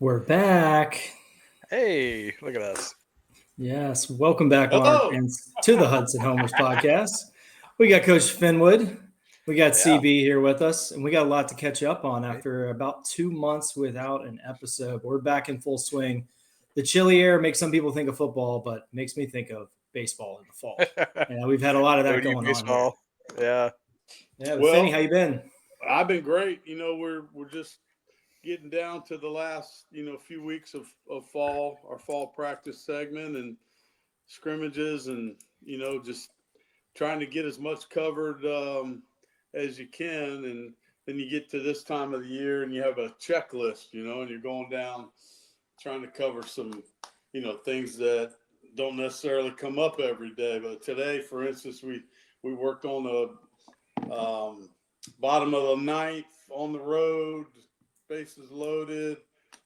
We're back. Hey, look at us. Yes, welcome back, Hello. Monarchists, to the Hudson Homers podcast. We got Coach Finwood, we got Yeah. CB here with us, and we got a lot to catch up on after about 2 months without an episode. We're back in full swing. The chilly air makes some people think of football, but makes me think of baseball in the fall. And we've had a lot of that ODU going on Baseball. here. Yeah. But Finny, how you been? I've been great. We're just getting down to the last few weeks of fall, our fall practice segment and scrimmages, and just trying to get as much covered as you can. And then you get to this time of the year and you have a checklist, and you're going down trying to cover some things that don't necessarily come up every day. But today, for instance, we worked on the bottom of the ninth on the road, bases loaded,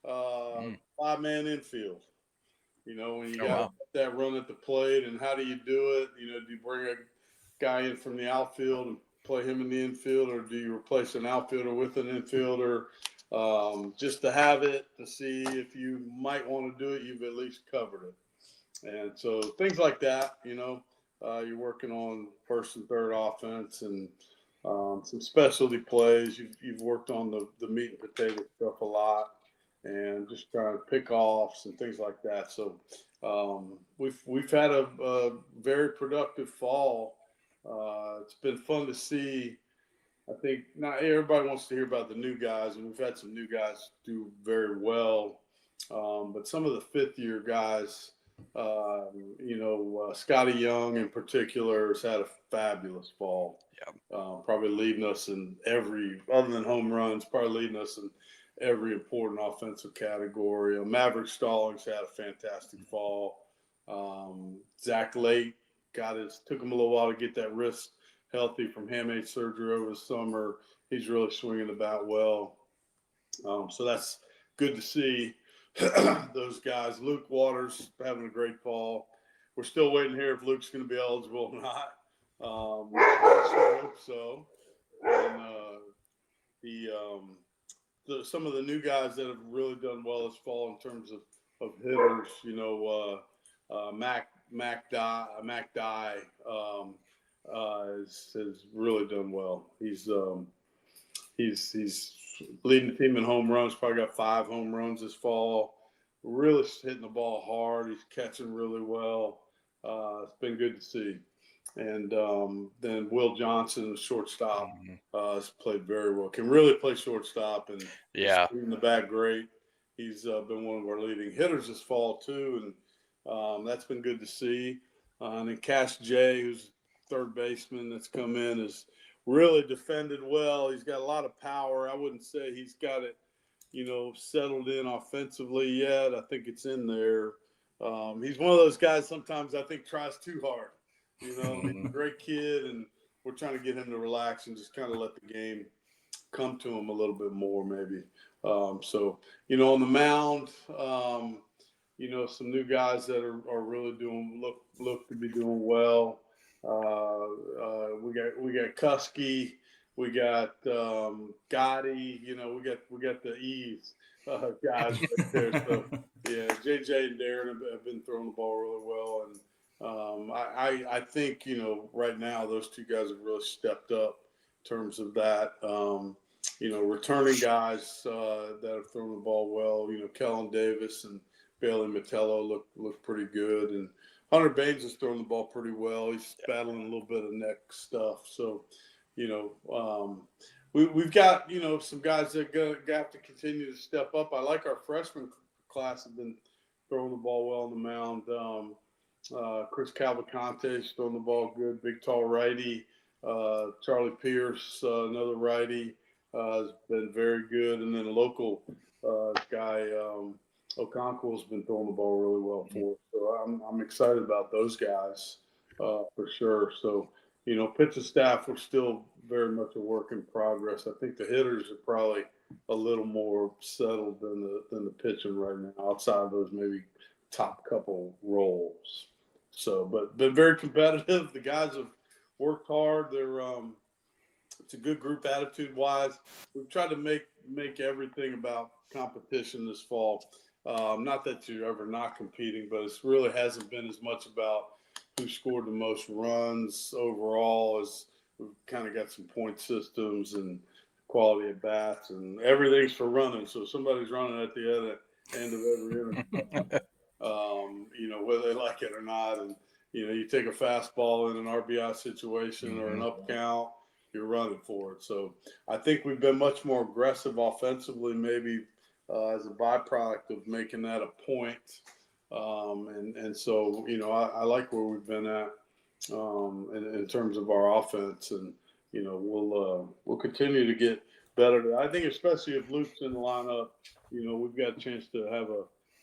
5-man infield. When you got that run at the plate, and how do you do it? Do you bring a guy in from the outfield and play him in the infield, or do you replace an outfielder with an infielder? Just to have it, to see if you might want to do it, you've at least covered it. And so things like that, you're working on first and third offense and some specialty plays. You've worked on the meat and potato stuff a lot, and just trying to pick offs and things like that. So we've had a very productive fall. It's been fun to see. I think not everybody wants to hear about the new guys, and we've had some new guys do very well. But some of the fifth-year guys, Scotty Young in particular has had a fabulous fall. Yeah. Probably leading us in every, other than home runs, probably leading us in every important offensive category. Maverick Stallings had a fantastic fall. Zach Late took him a little while to get that wrist healthy from hamate surgery over the summer. He's really swinging the bat well. So that's good to see those guys. Luke Waters having a great fall. We're still waiting to hear if Luke's going to be eligible or not. I hope so. And some of the new guys that have really done well this fall in terms of hitters, Mac Dye has really done well. He's leading the team in home runs. Probably got 5 home runs this fall. Really hitting the ball hard. He's catching really well. It's been good to see. And then Will Johnson, the shortstop, has played very well. Can really play shortstop, and he's in the bat great. He's been one of our leading hitters this fall too, and that's been good to see. And then Cash J, who's third baseman that's come in, has really defended well. He's got a lot of power. I wouldn't say he's got it, settled in offensively yet. I think it's in there. He's one of those guys sometimes I think tries too hard. He's a great kid, and we're trying to get him to relax and just kind of let the game come to him a little bit more, maybe. So, on the mound, some new guys that are really look to be doing well. We got Kusky, we got Gotti, we got the E's guys right there. So yeah, JJ and Darren have been throwing the ball really well, and I think right now those two guys have really stepped up in terms of that. Returning guys that have thrown the ball well. Kellen Davis and Bailey Metello look pretty good, and Hunter Baines is throwing the ball pretty well. He's battling a little bit of neck stuff. So, we've got, some guys that have to continue to step up. I like our freshman class have been throwing the ball well on the mound. Chris Cavalcante's throwing the ball good, big, tall righty. Charlie Pierce, another righty, has been very good. And then a local guy, Okonkwo's been throwing the ball really well for us. So I'm excited about those guys for sure. So, pitching staff, we're still very much a work in progress. I think the hitters are probably a little more settled than the pitching right now, outside of those maybe top couple roles. So, but very competitive. The guys have worked hard. They're It's a good group attitude wise. We've tried to make everything about competition this fall. Not that you're ever not competing, but it really hasn't been as much about who scored the most runs overall, as we've kind of got some point systems and quality at bats, and everything's for running. So somebody's running at the other end of every inning, whether they like it or not. And, you take a fastball in an RBI situation or an up count, you're running for it. So I think we've been much more aggressive offensively, maybe as a byproduct of making that a point. And so, I like where we've been at in terms of our offense, and we'll continue to get better. I think especially if Luke's in the lineup, we've got a chance to have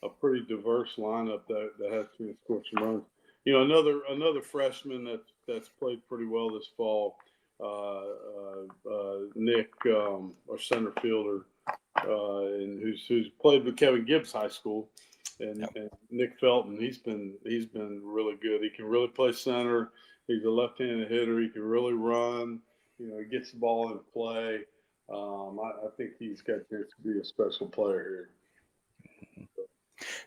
a pretty diverse lineup that has to score some runs. Another freshman that's played pretty well this fall, Nick, our center fielder, and who's played with Kevin Gibbs High School, and Nick Felton. He's been really good. He can really play center. He's a left-handed hitter. He can really run. He gets the ball in play. I think he's got a chance to be a special player here.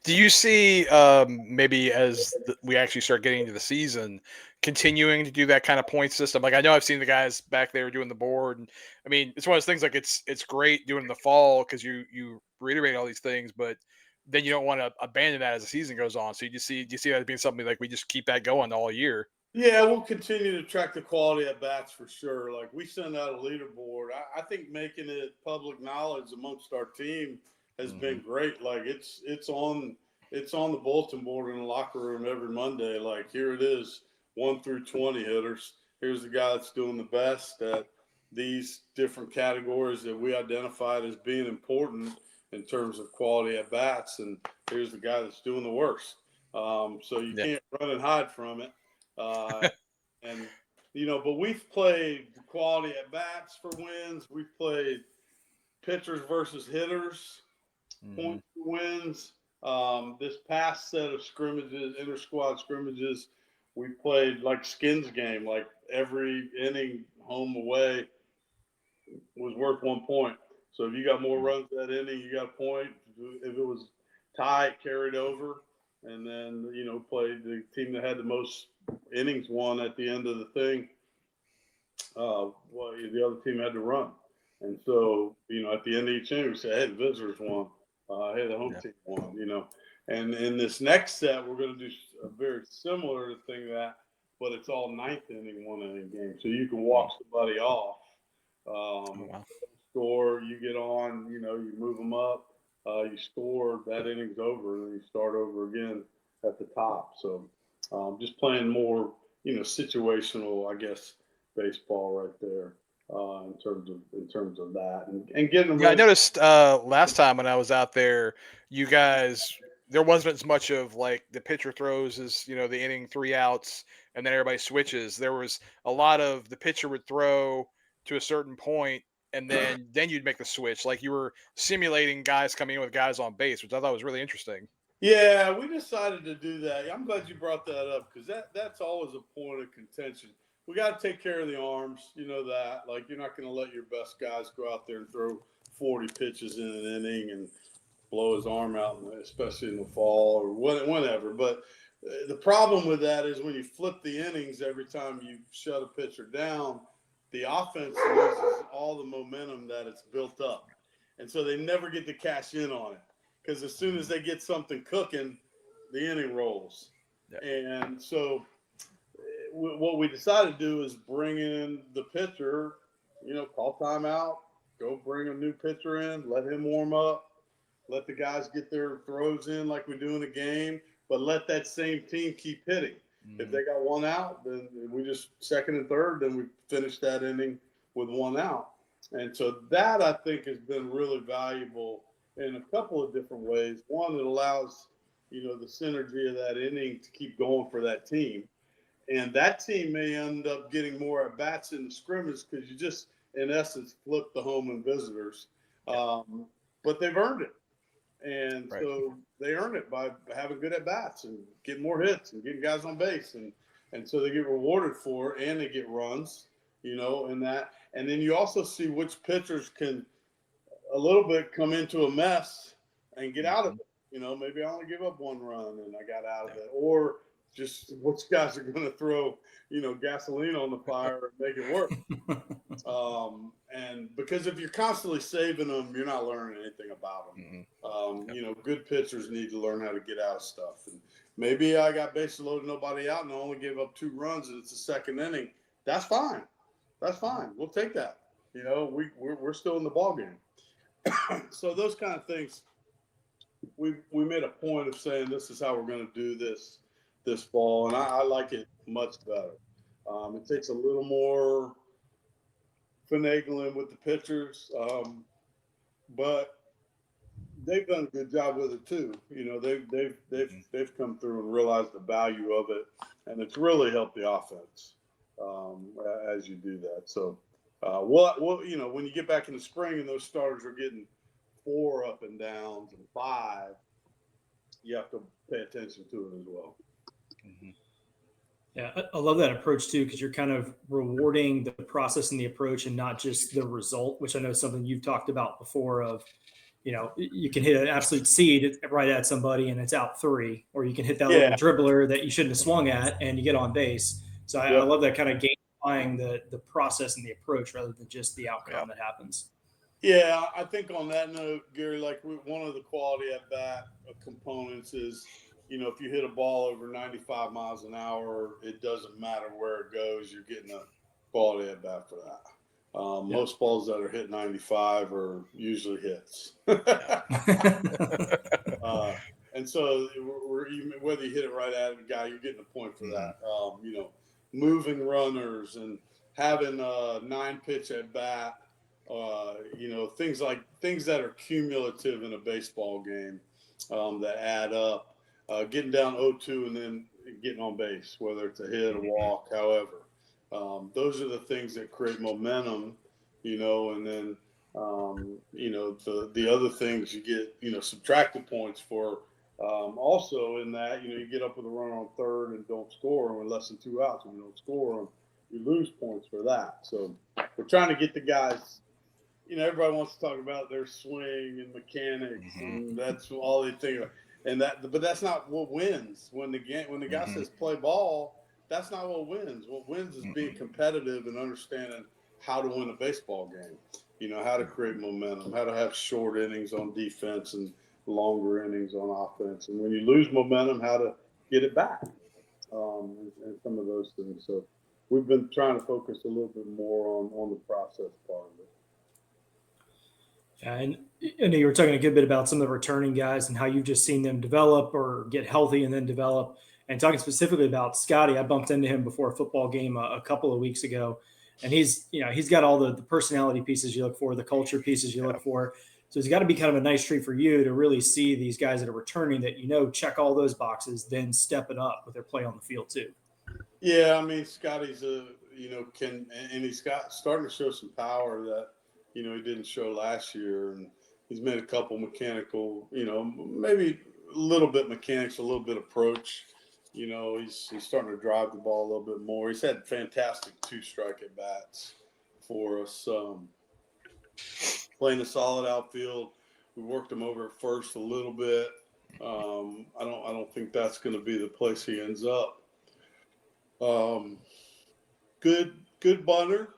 Do you see maybe as we actually start getting into the season, continuing to do that kind of point system? Like, I know I've seen the guys back there doing the board, and I mean, it's one of those things. Like, it's great doing the fall because you reiterate all these things, but then you don't want to abandon that as the season goes on. So do you see that as being something like we just keep that going all year? Yeah, we'll continue to track the quality at bats for sure. Like, we send out a leaderboard. I think making it public knowledge amongst our team has been great. Like, it's on the bulletin board in the locker room every Monday. Like, here it is, 1 through 20 hitters. Here's the guy that's doing the best at these different categories that we identified as being important in terms of quality at bats, and here's the guy that's doing the worst. So you can't run and hide from it. But we've played quality at bats for wins. We've played pitchers versus hitters, points for wins. This past set of scrimmages, inter-squad scrimmages, we played like skins game. Like, every inning, home away, was worth 1 point. So if you got more runs that inning, you got a point. If it was tie, it carried over. And then, played the team that had the most innings won at the end of the thing. The other team had to run. And so, at the end of each inning, we said, hey, the visitors won. Hey, the home team won, And in this next set, we're going to do a very similar thing but it's all ninth inning, 1 inning game. So you can walk somebody off. Score, you get on, you move them up, you score, that inning's over, and then you start over again at the top. So just playing more, situational, I guess, baseball right there in terms of that, and getting them. Yeah, I noticed last time when I was out there, you guys, there wasn't as much of like the pitcher throws as the inning 3 outs and then everybody switches. There was a lot of the pitcher would throw to a certain point and then you'd make the switch. Like, you were simulating guys coming in with guys on base, which I thought was really interesting. Yeah, we decided to do that. I'm glad you brought that up, because that's always a point of contention. We got to take care of the arms, that. Like, you're not going to let your best guys go out there and throw 40 pitches in an inning and blow his arm out, especially in the fall or whenever. But the problem with that is when you flip the innings every time you shut a pitcher down, the offense loses all the momentum that it's built up. And so they never get to cash in on it, because as soon as they get something cooking, the inning rolls. Yep. And so what we decided to do is bring in the pitcher, call timeout, go bring a new pitcher in, let him warm up, let the guys get their throws in like we do in the game, but let that same team keep hitting. If they got 1 out, then we just second and third, then we finish that inning with 1 out. And so that, I think, has been really valuable in a couple of different ways. One, it allows, the synergy of that inning to keep going for that team. And that team may end up getting more at-bats in the scrimmage, because you just, in essence, flip the home and visitors. But they've earned it. And so they earn it by having good at-bats and getting more hits and getting guys on base. And so they get rewarded for it, and they get runs, and that. And then you also see which pitchers can a little bit come into a mess and get out of it. You know, maybe I only give up 1 run and I got out of it, or just which guys are going to throw, you know, gasoline on the fire and make it work. And because if you're constantly saving them, you're not learning anything about them. You know, good pitchers need to learn how to get out of stuff. And maybe I got bases loaded, nobody out, and I only gave up 2 runs, and it's the 2nd inning. That's fine. That's fine. We'll take that. You know, we're still in the ball game. So those kind of things, we made a point of saying this is how we're going to do this fall, and I like it much better. It takes a little more finagling with the pitchers, but they've done a good job with it too. You know, they've come through and realized the value of it, and it's really helped the offense as you do that. So, well, you know, when you get back in the spring and those starters are getting 4 up and downs and 5, you have to pay attention to it as well. Yeah, I love that approach too, because you're kind of rewarding the process and the approach and not just the result, which I know is something you've talked about before of, you know, you can hit an absolute seed right at somebody and it's out 3, or you can hit that little dribbler that you shouldn't have swung at and you get on base. So I love that kind of gamifying the process and the approach rather than just the outcome that happens. Yeah, I think on that note, Gary, like one of the quality at bat components is, you know, if you hit a ball over 95 miles an hour, it doesn't matter where it goes. You're getting a quality at bat for that. Most balls that are hit 95 are usually hits. And so whether you hit it right at a guy, you're getting a point for that. You know, moving runners and having a 9-pitch at bat. You know, things that are cumulative in a baseball game that add up. Getting down 0-2 and then getting on base, whether it's a hit, a walk, however. Those are the things that create momentum, you know, and then, you know, the other things you get, you know, subtracted points for. Also in that, you know, you get up with a runner on 3rd and don't score, and with less than 2 outs and you don't score, you lose points for that. So we're trying to get the guys. You know, everybody wants to talk about their swing and mechanics, and that's all they think of. But that's not what wins. When the guy says play ball, that's not what wins. What wins is being competitive and understanding how to win a baseball game. You know, how to create momentum, how to have short innings on defense and longer innings on offense. And when you lose momentum, how to get it back, and some of those things. So we've been trying to focus a little bit more on the process part of it. And I know you were talking a good bit about some of the returning guys and how you've just seen them develop or get healthy and then develop. And talking specifically about Scotty, I bumped into him before a football game a couple of weeks ago, and he's got all the personality pieces you look for, the culture pieces you look for. So it's got to be kind of a nice treat for you to really see these guys that are returning that, you know, check all those boxes, then step it up with their play on the field too. Yeah, I mean, Scotty's he's starting to show some power that, you know, he didn't show last year, and he's made a couple mechanical, you know, maybe a little bit mechanics, a little bit approach. You know, he's starting to drive the ball a little bit more. He's had fantastic 2-strike at bats for us. Playing a solid outfield. We worked him over at first a little bit. I don't think that's going to be the place he ends up. Good bunter.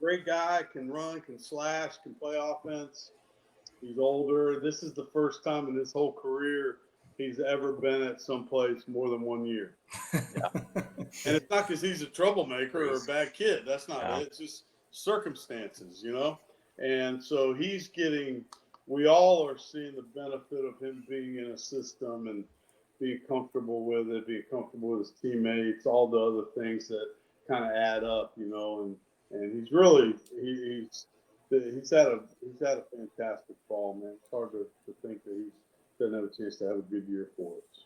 Great guy, can run, can slash, can play offense. He's older. This is the first time in his whole career he's ever been at some place more than 1 year. And it's not because he's a troublemaker or a bad kid. That's not it. It's just circumstances, you know. And so we all are seeing the benefit of him being in a system and being comfortable with it, being comfortable with his teammates, all the other things that kind of add up, you know, and he's really he's had a fantastic fall, man. It's hard to think that he doesn't have a chance to have a good year for us.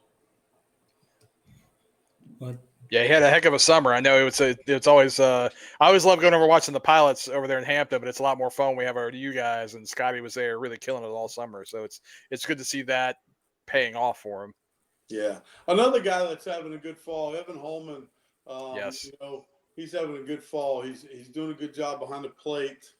But yeah, he had a heck of a summer. I know it's always I always love going over watching the pilots over there in Hampton, but it's a lot more fun when we have our ODU guys, and Scotty was there really killing it all summer. So it's good to see that paying off for him. Yeah. Another guy that's having a good fall, Evan Holman. Yes. You know, he's having a good fall. He's doing a good job behind the plate.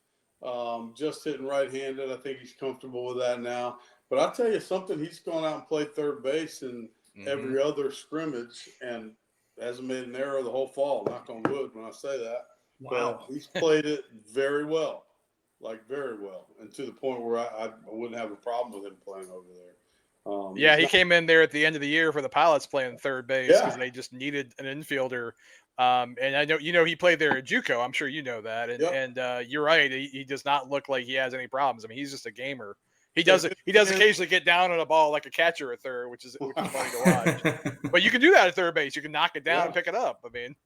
Just hitting right-handed. I think he's comfortable with that now. But I'll tell you something, he's gone out and played third base in every other scrimmage and hasn't made an error the whole fall. Knock on wood when I say that. Wow. But he's played it very well, like very well, and to the point where I wouldn't have a problem with him playing over there. Yeah, he came in there at the end of the year for the Pilots playing third base because they just needed an infielder. And I know he played there at JUCO. I'm sure you know that. And you're right. He does not look like he has any problems. I mean, he's just a gamer. He does occasionally get down on a ball like a catcher at third, which is funny to watch. But you can do that at third base. You can knock it down and pick it up. I mean,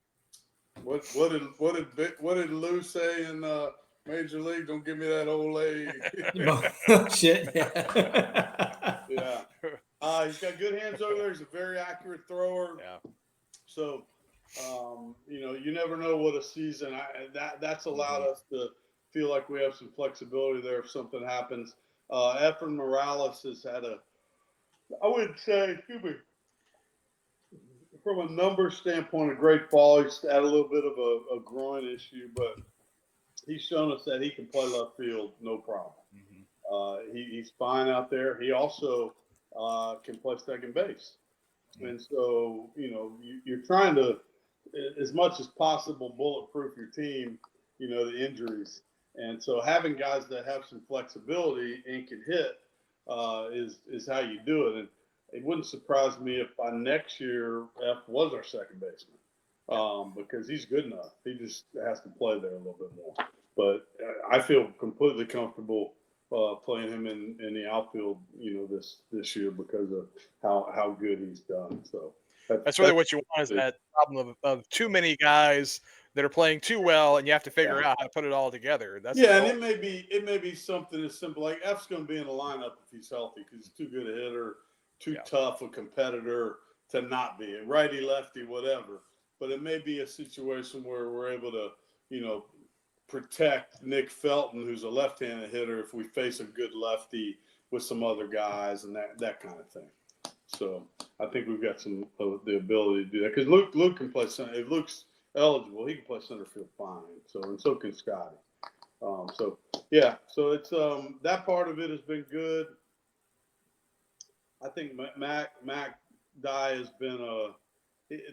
what did Lou say in Major League? Don't give me that old leg. Shit. Yeah. He's got good hands over there. He's a very accurate thrower. Yeah. So, you never know what a season. That's allowed us to feel like we have some flexibility there if something happens. Efren Morales has had I would say, excuse me, from a numbers standpoint, a great fall. He's had a little bit of a groin issue, but he's shown us that he can play left field, no problem. He's fine out there. He also can play second base. And so, you're trying to, as much as possible, bulletproof your team, the injuries. And so having guys that have some flexibility and can hit is how you do it. And it wouldn't surprise me if by next year F was our second baseman because he's good enough. He just has to play there a little bit more. But I feel completely comfortable playing him in the outfield, this year because of how good he's done. So that's really what you want, is that problem of too many guys that are playing too well, and you have to figure out how to put it all together. And it may be something as simple like F's going to be in the lineup if he's healthy because he's too good a hitter, too tough a competitor to not be righty, lefty, whatever. But it may be a situation where we're able to, protect Nick Felton, who's a left-handed hitter, if we face a good lefty with some other guys and that kind of thing. So I think we've got some of the ability to do that because Luke can play center. If Luke's eligible, he can play center field fine. So can Scotty. So it's that part of it has been good. I think Mac Dye has been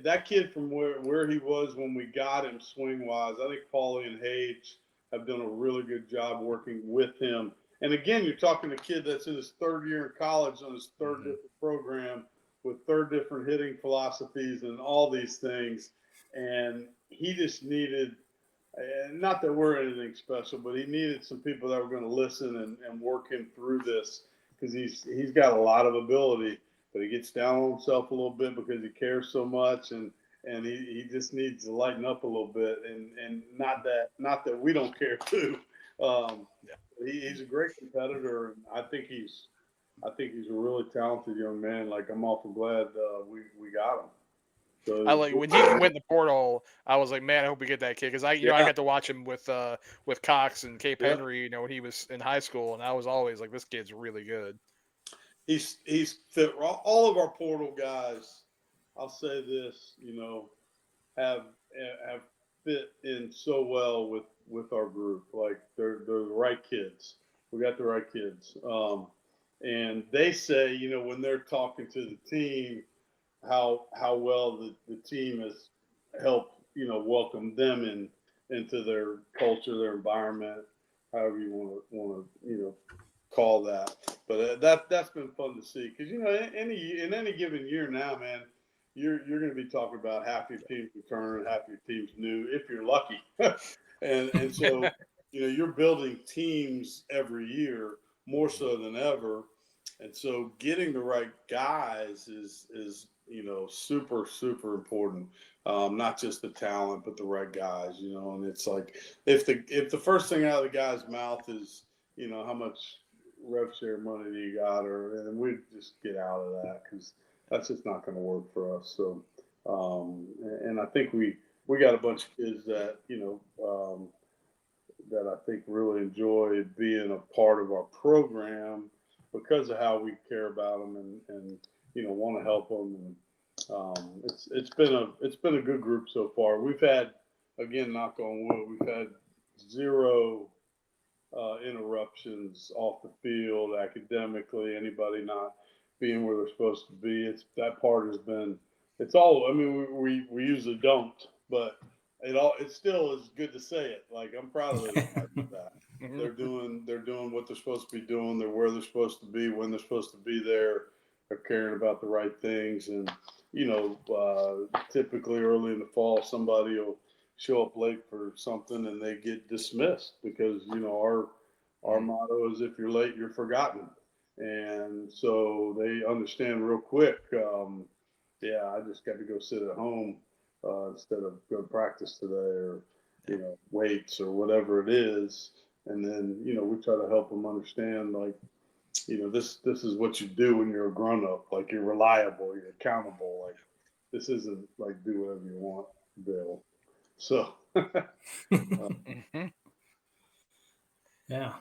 that kid from where he was when we got him swing wise. I think Paulie and Hage have done a really good job working with him. And again, you're talking to a kid that's in his third year in college on his third different program with third different hitting philosophies and all these things. And he just needed, not that we're anything special, but he needed some people that were going to listen and work him through this because he's got a lot of ability. But he gets down on himself a little bit because he cares so much, and he just needs to lighten up a little bit. And not that we don't care too. He's a great competitor, and I think he's a really talented young man. Like I'm awful glad we got him. So I like when he went in the portal. I was like, man, I hope we get that kid because I got to watch him with Cox and Cape Henry, when he was in high school, and I was always like, this kid's really good. He's fit. All of our portal guys, I'll say this, have fit in so well with our group. Like they're the right kids. We got the right kids. And they say, when they're talking to the team, how well the team has helped, welcome them into their culture, their environment, however you want to, call that. But that's been fun to see because in any given year now, man, you're going to be talking about half your team's return, half your team's new, if you're lucky, and so you're building teams every year more so than ever, and so getting the right guys is super important. Not just the talent, but the right guys. And it's like if the first thing out of the guy's mouth is how much rev share money do you got, and we just get out of that because that's just not going to work for us. So, and I think we got a bunch of kids that that I think really enjoy being a part of our program because of how we care about them and want to help them. And it's been a good group so far. We've had again, knock on wood, we've had zero interruptions off the field, academically, anybody not being where they're supposed to be. That part has been. It's all. I mean, we usually don't, but it still is good to say it. Like, I'm proud of those guys for that. They're doing what they're supposed to be doing. They're where they're supposed to be when they're supposed to be there. They're caring about the right things, and typically early in the fall, somebody will show up late for something and they get dismissed because our motto is if you're late, you're forgotten. And so they understand real quick. I just got to go sit at home instead of go to practice today, or weights or whatever it is. And then we try to help them understand, like, this is what you do when you're a grown up. Like, you're reliable, you're accountable. Like, this isn't like do whatever you want, Bill. So, Yeah.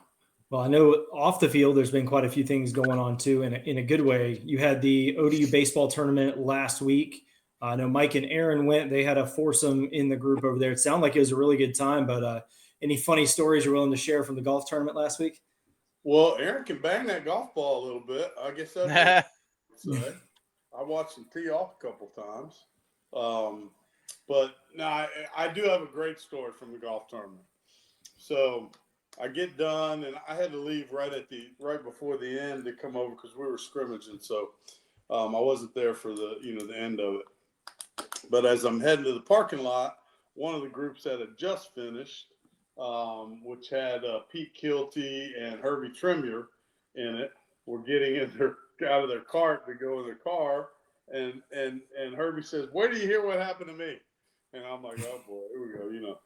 Well, I know off the field, there's been quite a few things going on too, in a good way. You had the ODU baseball tournament last week. I know Mike and Aaron went. They had a foursome in the group over there. It sounded like it was a really good time, but any funny stories you're willing to share from the golf tournament last week? well, Aaron can bang that golf ball a little bit. I guess that's what I would say. I watched him tee off a couple times. But no, I do have a great story from the golf tournament. So I get done, and I had to leave right before the end to come over because we were scrimmaging. So I wasn't there for the end of it. But as I'm heading to the parking lot, one of the groups that had just finished, which had Pete Kilty and Herbie Tremure in it, were getting out of their cart to go in their car, and Herbie says, "Where do you hear what happened to me?" And I'm like, "Oh boy, here we go."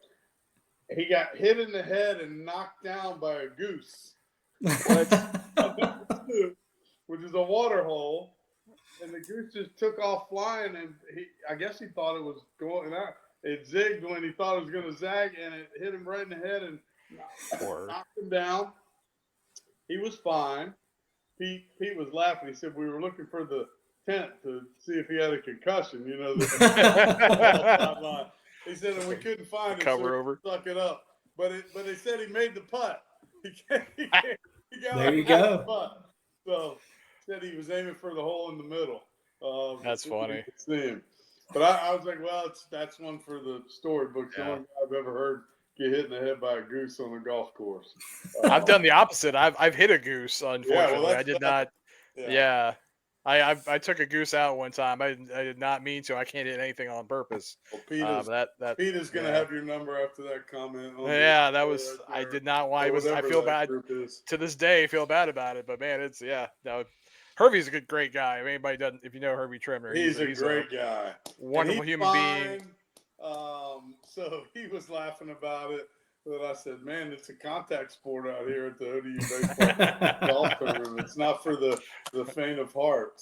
He got hit in the head and knocked down by a goose, which is a water hole. And the goose just took off flying, and I guess he thought it was going out. It zigged when he thought it was going to zag, and it hit him right in the head and knocked him down. He was fine. Pete was laughing. He said, "We were looking for the tent to see if he had a concussion." He said, and we couldn't find it, cover so over. Suck it up. But they said he made the putt. He got there you go. The putt. So said he was aiming for the hole in the middle. That's funny. But I was like, well, that's one for the storybooks. Yeah. The only guy I've ever heard get hit in the head by a goose on a golf course. I've done the opposite. I've hit a goose. Unfortunately, I did not. Yeah. I took a goose out one time. I did not mean to. I can't hit anything on purpose. Well, Pete is going to have your number after that comment. Yeah, that was. I did not want. I feel bad to this day. I feel bad about it. But man, it's No, Herbie's a great guy. If anybody doesn't, if you know Herbie Tremure, he's a great guy. Wonderful human being. So he was laughing about it. But I said, man, it's a contact sport out here at the ODU Baseball golf tournament. It's not for the faint of heart.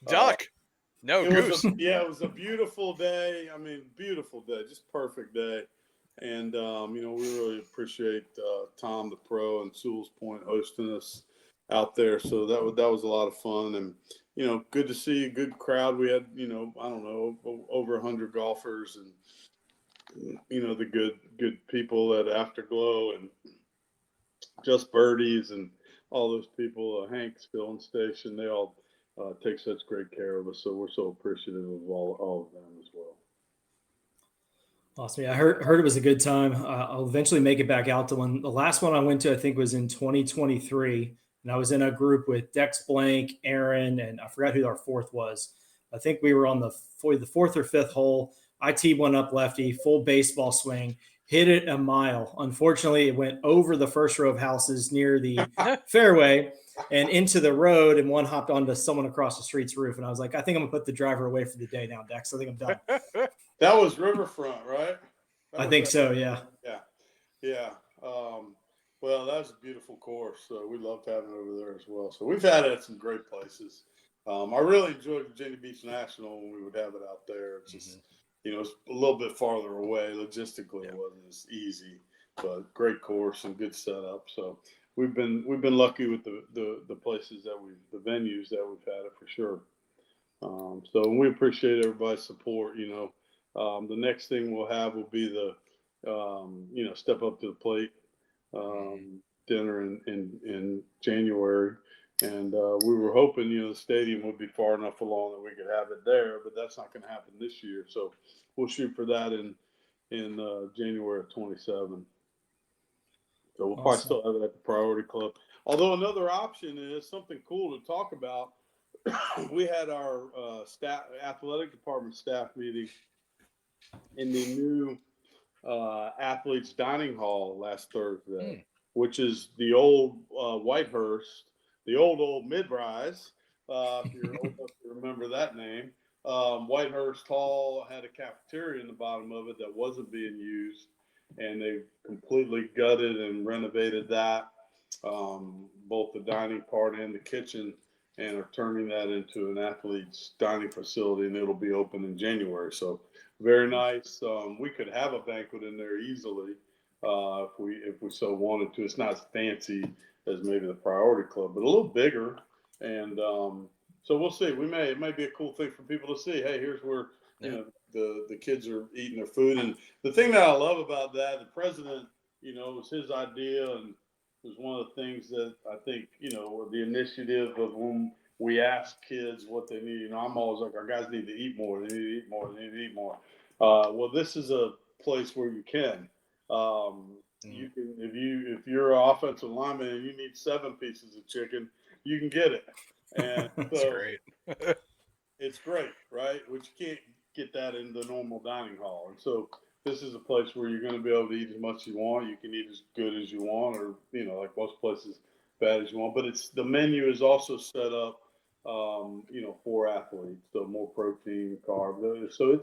Duck. Goose. It was a beautiful day. I mean, beautiful day. Just perfect day. And, we really appreciate Tom, the pro, and Sewell's Point hosting us out there. So that was a lot of fun. And, good to see a good crowd. We had, I don't know, over 100 golfers and, the good people at Afterglow and Just Birdies and all those people, Hank's filling station, they all take such great care of us. So we're so appreciative of all of them as well. Awesome. Yeah, I heard it was a good time. I'll eventually make it back out to one. The last one I went to, I think, was in 2023. And I was in a group with Dex Blank, Aaron, and I forgot who our fourth was. I think we were on the fourth or fifth hole. I teed one up lefty, full baseball swing, hit it a mile. Unfortunately, it went over the first row of houses near the fairway and into the road, and one hopped onto someone across the street's roof. And I was like, I think I'm going to put the driver away for the day now, Dex. I think I'm done. That was Riverfront, right? I think so, yeah. Yeah. Well, that was a beautiful course. So we loved having it over there as well. So we've had it at some great places. I really enjoyed Virginia Beach National when we would have it out there. It's just, it's a little bit farther away. Logistically, it wasn't as easy, but great course and good setup. So we've been lucky with the places the venues that we've had it for sure. So we appreciate everybody's support. The next thing we'll have will be the step up to the plate dinner in January. And we were hoping, the stadium would be far enough along that we could have it there, but that's not going to happen this year. So we'll shoot for that in January of 27. So we'll probably still have it at the Priority Club. Although another option is something cool to talk about. We had our athletic department staff meeting in the new athletes dining hall last Thursday, which is the old Whitehurst, the old mid-rise. If you're old enough to remember that name, Whitehurst Hall had a cafeteria in the bottom of it that wasn't being used, and they completely gutted and renovated that, both the dining part and the kitchen, and are turning that into an athlete's dining facility, and it'll be open in January. So very nice. We could have a banquet in there easily if we so wanted to. It's not as fancy as maybe the Priority Club, but a little bigger. And so we'll see. It may be a cool thing for people to see. Hey, here's where the kids are eating their food. And the thing that I love about that, the president, it was his idea, and it was one of the things that I think, the initiative of when we ask kids what they need. I'm always like, our guys need to eat more. They need to eat more. They need to eat more. Well, this is a place where you can. You can, if you're an offensive lineman and you need 7 pieces of chicken, you can get it. And that's so great. it's great, right? Which you can't get that in the normal dining hall. And so this is a place where you're going to be able to eat as much as you want. You can eat as good as you want, or like most places, bad as you want. But the menu is also set up, for athletes, so more protein, carb. So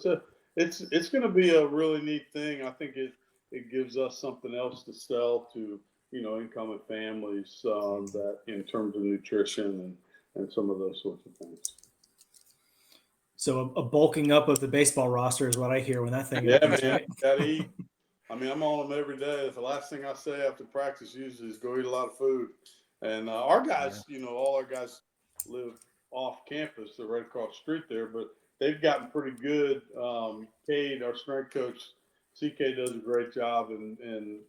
it's going to be a really neat thing. I think it gives us something else to sell to incoming families that in terms of nutrition and some of those sorts of things. So a bulking up of the baseball roster is what I hear when that thing opens, man. right? Gotta eat. I mean, I'm on them every day. The last thing I say after practice usually is go eat a lot of food. And our guys, all our guys live off campus. They're right across the street there, but they've gotten pretty good. Cade, our strength coach, CK does a great job in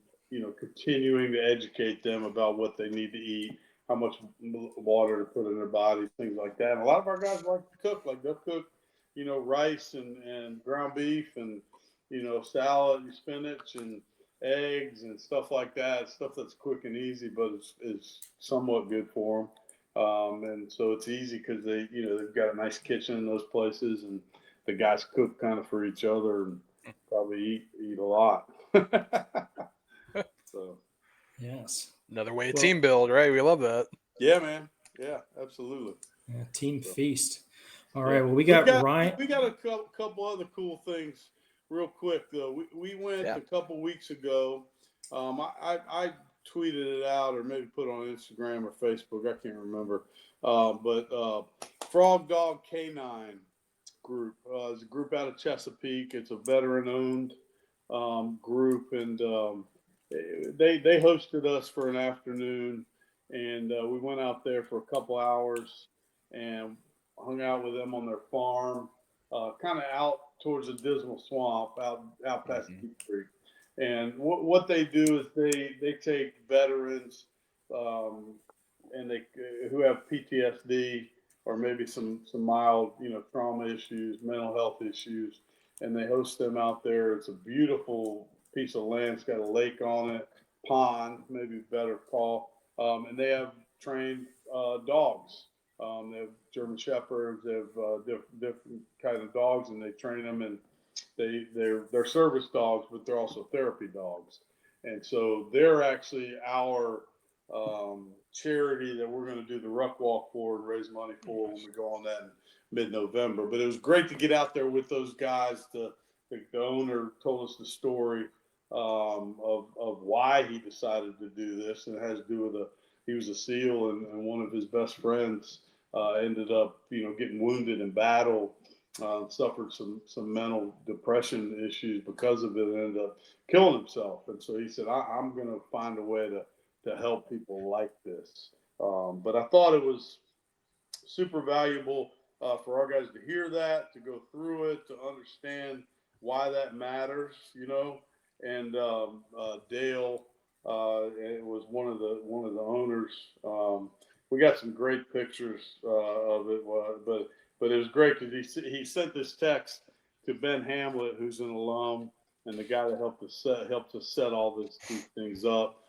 continuing to educate them about what they need to eat, how much water to put in their body, things like that. And a lot of our guys like to cook. Like they'll cook, rice and ground beef and salad and spinach and eggs and stuff like that. Stuff that's quick and easy, but it's somewhat good for them. And so it's easy because they've got a nice kitchen in those places, and the guys cook kind of for each other and probably eat a lot. So yes, another way to team build, right? We love that. Yeah, man. Yeah, absolutely. Yeah, team feast. All right. Well, we got Ryne. We got a couple other cool things real quick though. We went a couple weeks ago. I tweeted it out or maybe put it on Instagram or Facebook. I can't remember. But Frog Dog Canine Group is a group out of Chesapeake. It's a veteran-owned group, and they hosted us for an afternoon, and we went out there for a couple hours and hung out with them on their farm, kind of out towards the Dismal Swamp, out past Deep Creek. And what they do is they take veterans and who have PTSD or maybe some mild trauma issues, mental health issues, and they host them out there. It's a beautiful piece of land. It's got a lake on it, pond, maybe better call, and they have trained dogs. They have German Shepherds. They have different kind of dogs, and they train them, and they're service dogs, but they're also therapy dogs. And so they're actually our charity that we're going to do the ruck walk for and raise money for when we go on that in mid-November. But it was great to get out there with those guys. The owner told us the story of why he decided to do this, and it has to do with he was a SEAL, and one of his best friends ended up getting wounded in battle, suffered some mental depression issues because of it, and ended up killing himself. And so he said, I'm going to find a way to help people like this. But I thought it was super valuable for our guys to hear that, to go through it, to understand why that matters, and Dale it was one of the owners. We got some great pictures of it, but it was great because he sent this text to Ben Hamlet, who's an alum and the guy that helped us set all these things up.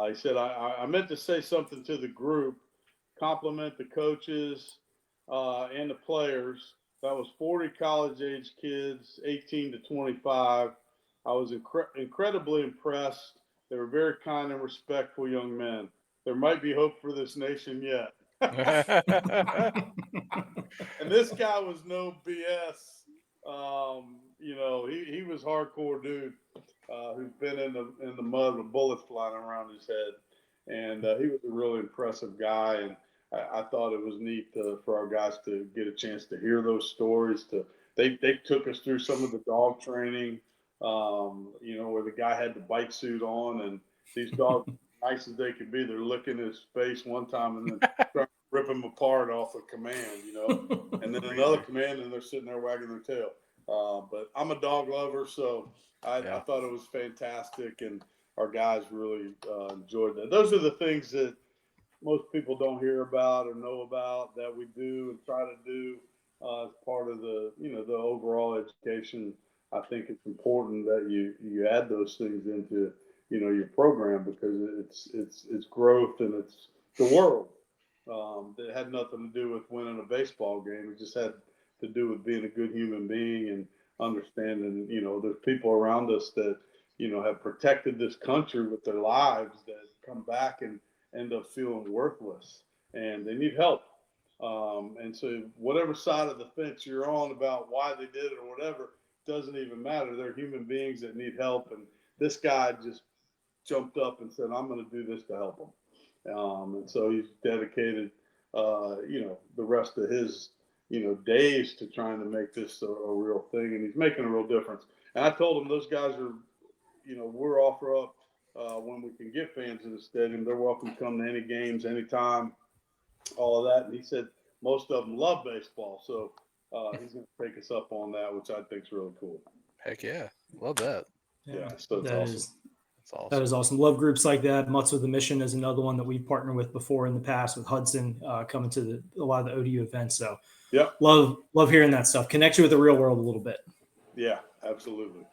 He said, I meant to say something to the group, compliment the coaches and the players. That was 40 college-age kids, 18 to 25. I was incredibly impressed. They were very kind and respectful young men. There might be hope for this nation yet. And this guy was no BS. He was hardcore dude who's been in the mud with bullets flying around his head, and he was a really impressive guy. And I thought it was neat for our guys to get a chance to hear those stories. They took us through some of the dog training, where the guy had the bite suit on, and these dogs, nice as they could be, they're licking his face one time and then trying to rip him apart off a command, and then another command, and they're sitting there wagging their tail. But I'm a dog lover, so I thought it was fantastic, and our guys really enjoyed that. Those are the things that most people don't hear about or know about that we do and try to do as part of the overall education. I think it's important that you add those things into your program, because it's growth and it's the world. That had nothing to do with winning a baseball game. It just had to do with being a good human being and understanding, there's people around us that, have protected this country with their lives that come back and end up feeling worthless, and they need help. And so whatever side of the fence you're on about why they did it or whatever, doesn't even matter. They're human beings that need help. And this guy just jumped up and said, I'm going to do this to help them. And so he's dedicated, the rest of his, days to trying to make this a real thing. And he's making a real difference. And I told him those guys are, we're offer up when we can get fans in the stadium. They're welcome to come to any games, anytime, all of that. And he said most of them love baseball. So he's going to take us up on that, which I think is really cool. Heck yeah. Love that. Yeah, so it's awesome. That's awesome. That is awesome. Love groups like that. Mutts with a Mission is another one that we've partnered with before in the past, with Hudson coming to a lot of the ODU events. So yeah, love hearing that stuff. Connect you with the real world a little bit. Yeah, absolutely.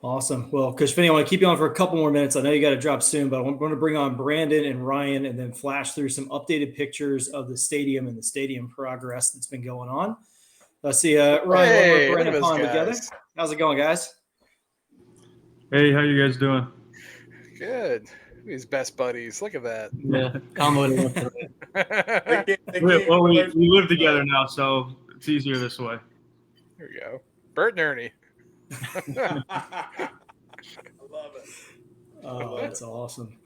Awesome. Well, Coach Finney, I want to keep you on for a couple more minutes. I know you got to drop soon, but I'm going to bring on Brandon and Ryan and then flash through some updated pictures of the stadium and the stadium progress that's been going on. Let's see, Ryan, hey, we're Brandon Pond together. How's it going, guys? Hey, how you guys doing? Good. These best buddies. Look at that. Yeah, Well, we live together now, so it's easier this way. There we go. Bert and Ernie. I love it. Oh, that's awesome.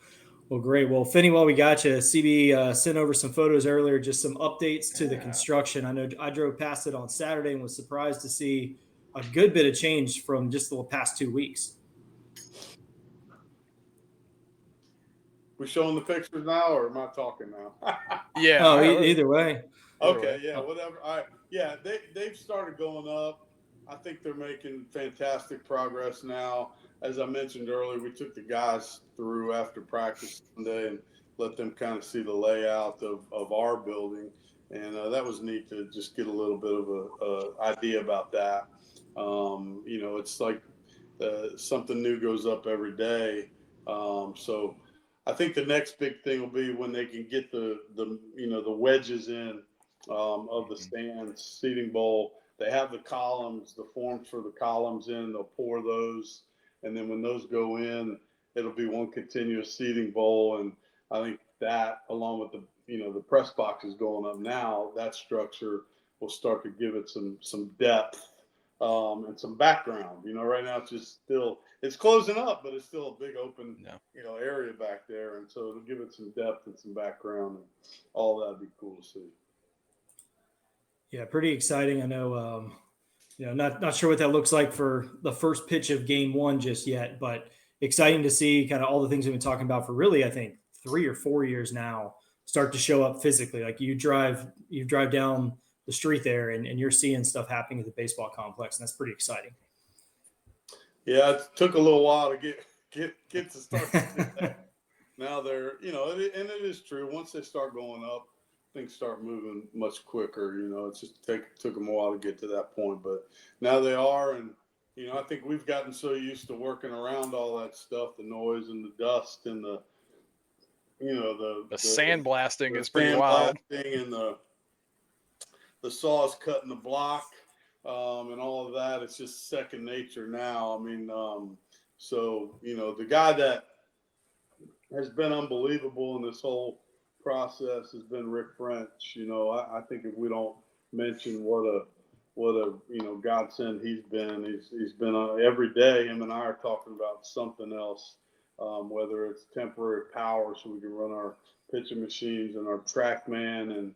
Well, great. Well, Finney, while we got you, CB sent over some photos earlier, just some updates to the construction. I know I drove past it on Saturday and was surprised to see a good bit of change from just the past 2 weeks. We showing the pictures now, or am I talking now? Yeah. Oh, either way. Okay. Yeah. Whatever. All right. Yeah. They've started going up. I think they're making fantastic progress now. As I mentioned earlier, we took the guys through after practice Sunday and let them kind of see the layout of our building. And that was neat to just get a little bit of a idea about that. It's like something new goes up every day. So I think the next big thing will be when they can get the wedges in of the stands, seating bowl. They have the columns, the forms for the columns in. They'll pour those, and then when those go in, it'll be one continuous seating bowl. And I think that, along with the press boxes going up now, that structure will start to give it some depth and some background. Right now it's closing up, but it's still a big open area back there, and so it'll give it some depth and some background, and all that'd be cool to see. Yeah, pretty exciting. I know, not sure what that looks like for the first pitch of game one just yet, but exciting to see kind of all the things we've been talking about for really, I think, 3 or 4 years now start to show up physically. Like you drive down the street there and you're seeing stuff happening at the baseball complex, and that's pretty exciting. Yeah, it took a little while to get to start to do that. Now they're, and it is true. Once they start going up, things start moving much quicker. It's just took them a while to get to that point, but now they are. And, I think we've gotten so used to working around all that stuff, the noise and the dust and the sandblasting is pretty wild. And the saws cutting the block and all of that. It's just second nature now. I mean, the guy that has been unbelievable in this whole process has been Rick French. I think if we don't mention what a godsend he's been every day. Him and I are talking about something else, whether it's temporary power so we can run our pitching machines and our TrackMan and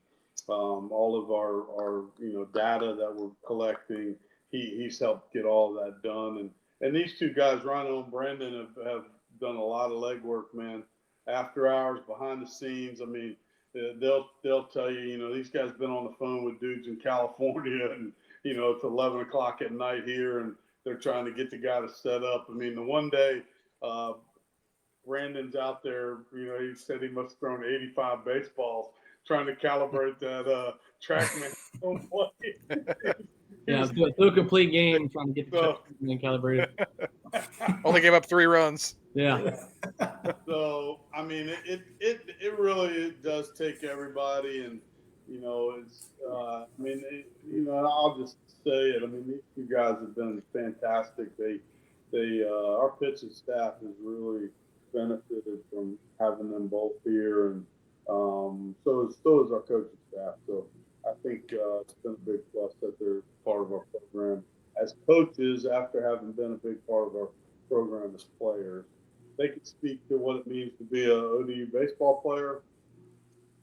all of our data that we're collecting. He's helped get all of that done, and these two guys, Ryne and Brandon, have done a lot of legwork, man. After hours, behind the scenes. I mean, they'll tell you, these guys been on the phone with dudes in California, and it's 11 o'clock at night here, and they're trying to get the guy to set up. I mean, the one day Brandon's out there, he said he must have thrown 85 baseballs trying to calibrate that TrackMan home plate. Yeah, through a complete game trying to get the TrackMan calibrated. Only gave up 3 runs. Yeah. So I mean, it really does take everybody, and it's I'll just say it. I mean, these two guys have been fantastic. They our pitching staff has really benefited from having them both here, and so is our coaching staff. So I think it's been a big plus that they're part of our program as coaches after having been a big part of our program as players. They can speak to what it means to be an ODU baseball player.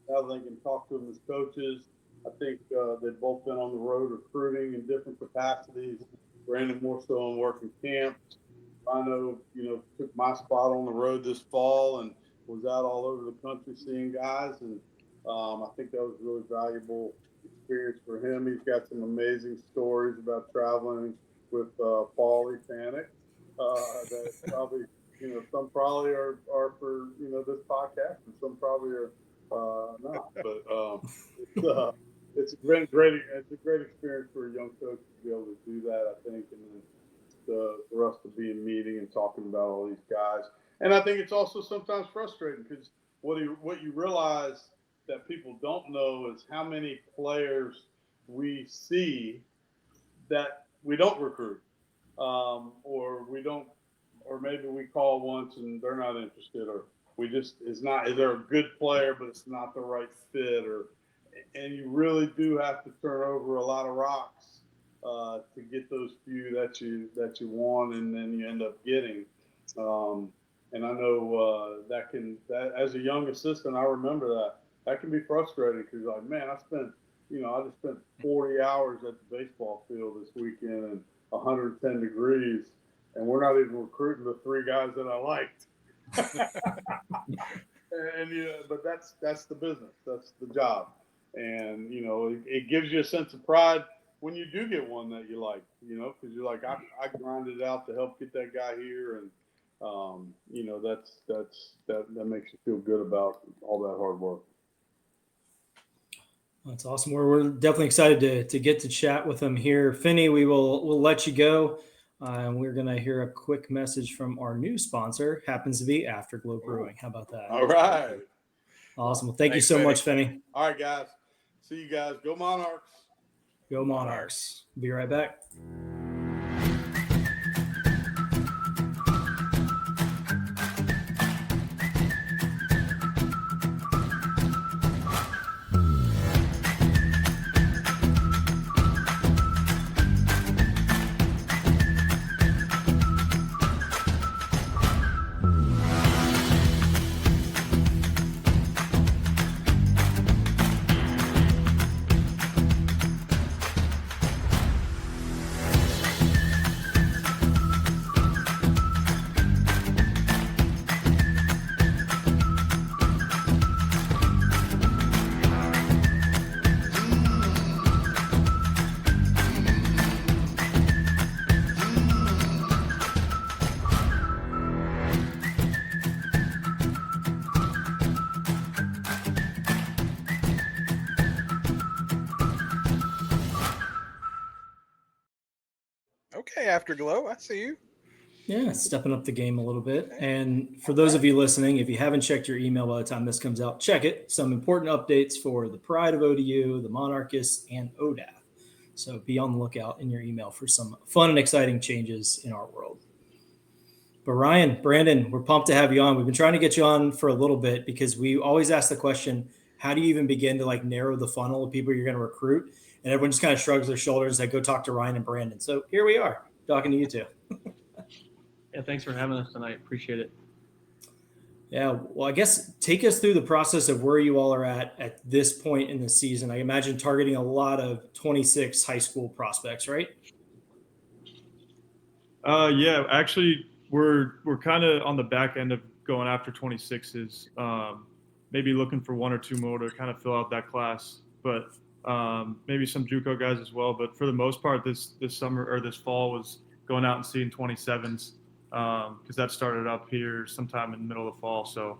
Now they can talk to them as coaches. I think they've both been on the road recruiting in different capacities. Brandon more so in working camps. Ryne, took my spot on the road this fall and was out all over the country seeing guys. And I think that was a really valuable experience for him. He's got some amazing stories about traveling with Paulie Panic that probably, some probably are for, this podcast, and some probably are not. But it's a great experience for a young coach to be able to do that, I think, and then for us to be in meeting and talking about all these guys. And I think it's also sometimes frustrating because what you realize that people don't know is how many players we see that we don't recruit, or we don't, or maybe we call once and they're not interested, or they're a good player, but it's not the right fit, and you really do have to turn over a lot of rocks to get those few that you want, and then you end up getting. And I know that as a young assistant, I remember that can be frustrating because like, man, I just spent 40 hours at the baseball field this weekend and 110 degrees, and we're not even recruiting the 3 guys that I liked. But that's the business. That's the job. And, it gives you a sense of pride when you do get one that you like, because you're like, I grinded out to help get that guy here. And, that makes you feel good about all that hard work. That's awesome. We're definitely excited to get to chat with him here. Finney, we'll let you go. We're going to hear a quick message from our new sponsor, happens to be Afterglow Brewing. How about that? All right. Awesome. Well, thank you Thanks, so Finney. much, Finney. All right, guys. See you guys. Go Monarchs. Go Monarchs. Be right back. Okay, Afterglow, I see you. Yeah, stepping up the game a little bit. And for those of you listening, if you haven't checked your email by the time this comes out, check it. Some important updates for the Pride of ODU, the Monarchists, and ODAF. So be on the lookout in your email for some fun and exciting changes in our world. But Ryan, Brandon, we're pumped to have you on. We've been trying to get you on for a little bit because we always ask the question, how do you even begin to like narrow the funnel of people you're going to recruit? And everyone just kind of shrugs their shoulders. They go talk to Ryan and Brandon. So here we are talking to you two. Yeah, thanks for having us tonight. Appreciate it. Yeah, well, I guess take us through the process of where you all are at this point in the season. I imagine targeting a lot of 26 high school prospects, right? Yeah, actually, we're kind of on the back end of going after 26s. Maybe looking for one or two more to kind of fill out that class, but maybe some JUCO guys as well. But for the most part, this summer or this fall was going out and seeing 27s because that started up here sometime in the middle of the fall. So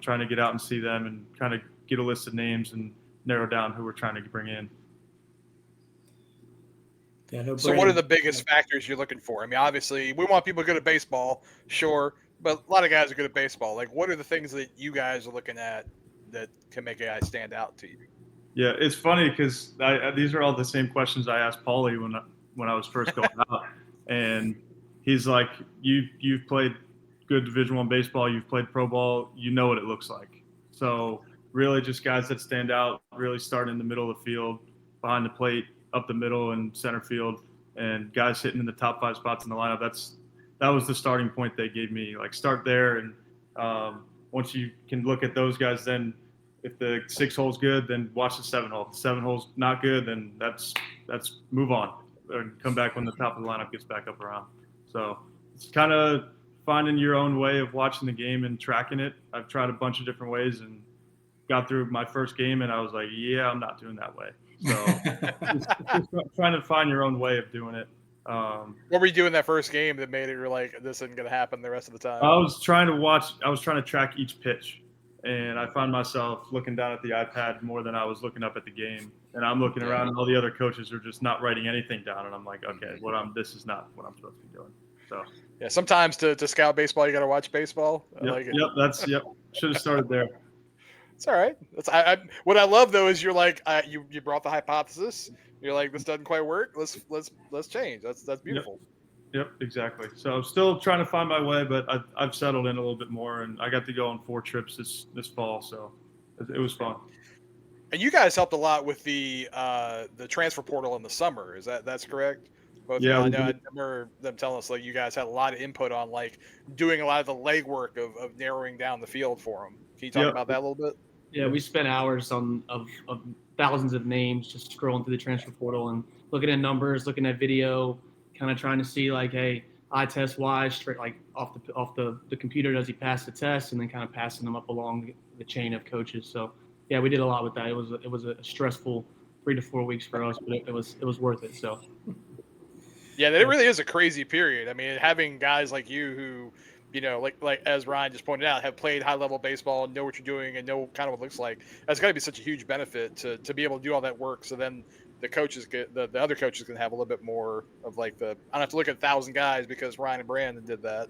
trying to get out and see them and kind of get a list of names and narrow down who we're trying to bring in. Yeah, no. So what are the biggest factors you're looking for? I mean, obviously, we want people good at baseball, sure, but a lot of guys are good at baseball. Like, what are the things that you guys are looking at that can make a guy stand out to you? Yeah, it's funny because these are all the same questions I asked Paulie when I was first going out, and he's like, "You've played good Division I baseball, you've played pro ball, you know what it looks like." So really, just guys that stand out, really start in the middle of the field, behind the plate, up the middle, and center field, and guys hitting in the top 5 spots in the lineup. That was the starting point they gave me. Like, start there, and once you can look at those guys, then if the 6 hole's good, then watch the 7 hole. If the 7 hole's not good, then that's move on and come back when the top of the lineup gets back up around. So it's kind of finding your own way of watching the game and tracking it. I've tried a bunch of different ways and got through my first game, and I was like, yeah, I'm not doing that way. So just trying to find your own way of doing it. What were you doing that first game that made it you're like, this isn't going to happen the rest of the time? I was trying to track each pitch, and I found myself looking down at the iPad more than I was looking up at the game. And I'm looking around, and all the other coaches are just not writing anything down, and I'm like, okay, this is not what I'm supposed to be doing. So yeah, sometimes to scout baseball, you got to watch baseball. I like it. Yep. Should have started there. It's all right. What I love though is you're like you brought the hypothesis. You're like, this doesn't quite work. Let's change. That's beautiful. Yep, exactly. So I'm still trying to find my way, but I've settled in a little bit more, and I got to go on 4 trips this fall, so it was fun. And you guys helped a lot with the transfer portal in the summer. That's correct? Both Yeah, I remember them telling us like you guys had a lot of input on like doing a lot of the legwork of narrowing down the field for them. Can you talk about that a little bit? Yeah, we spent hours of thousands of names just scrolling through the transfer portal and looking at numbers, looking at video, kind of trying to see like, hey, eye test wise, straight like off the computer, does he pass the test, and then kind of passing them up along the chain of coaches. So yeah, we did a lot with that. It was a stressful 3 to 4 weeks for us, but it was worth it. So yeah, it really is a crazy period. I mean, having guys like you who, you know, like as Ryan just pointed out, have played high level baseball and know what you're doing and know kind of what it looks like. That's got to be such a huge benefit to be able to do all that work. So then the coaches the other coaches can have a little bit more of like I don't have to look at 1,000 guys because Ryan and Brandon did that.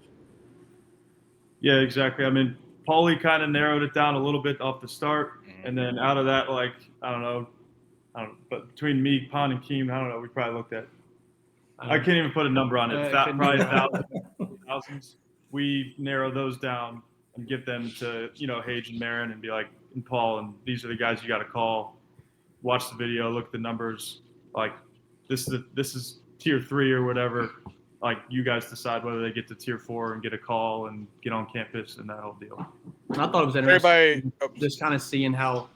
Yeah, exactly. I mean, Paulie kind of narrowed it down a little bit off the start, and then out of that, like I don't know, but between me, Pond, and Keem, I don't know. We probably looked at. I can't even put a number on it. Probably thousands. We narrow those down and give them to Hage and Marin and be like, and Paul, and these are the guys you got to call. Watch the video, look at the numbers. Like this is tier 3 or whatever. Like you guys decide whether they get to tier 4 and get a call and get on campus and that whole deal. I thought it was interesting just kind of seeing how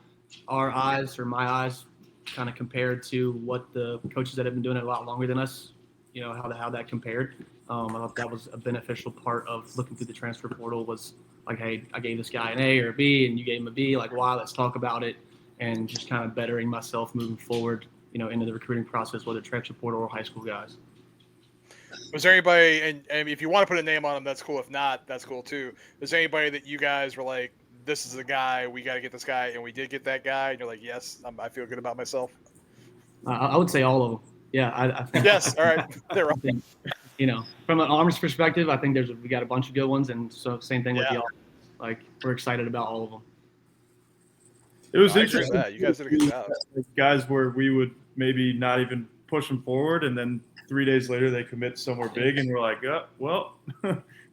our eyes or my eyes kind of compared to what the coaches that have been doing it a lot longer than us, how that compared. I thought that was a beneficial part of looking through the transfer portal was like, hey, I gave this guy an A or a B and you gave him a B. Like, why? Let's talk about it, and just kind of bettering myself moving forward, into the recruiting process, whether transfer portal or high school guys. Was there anybody, and if you want to put a name on them, that's cool. If not, that's cool too. Was there anybody that you guys were like, this is the guy, we got to get this guy, and we did get that guy, and you're like, yes, I feel good about myself? I would say all of them. Yeah, I think. Yes. All right. They're I think, from an arms perspective, I think we got a bunch of good ones, and so same thing with the offense. Like, we're excited about all of them. It was I agree with interesting. that. You guys did a good job. Guys where we would maybe not even push them forward, and then 3 days later they commit somewhere big, and we're like, well,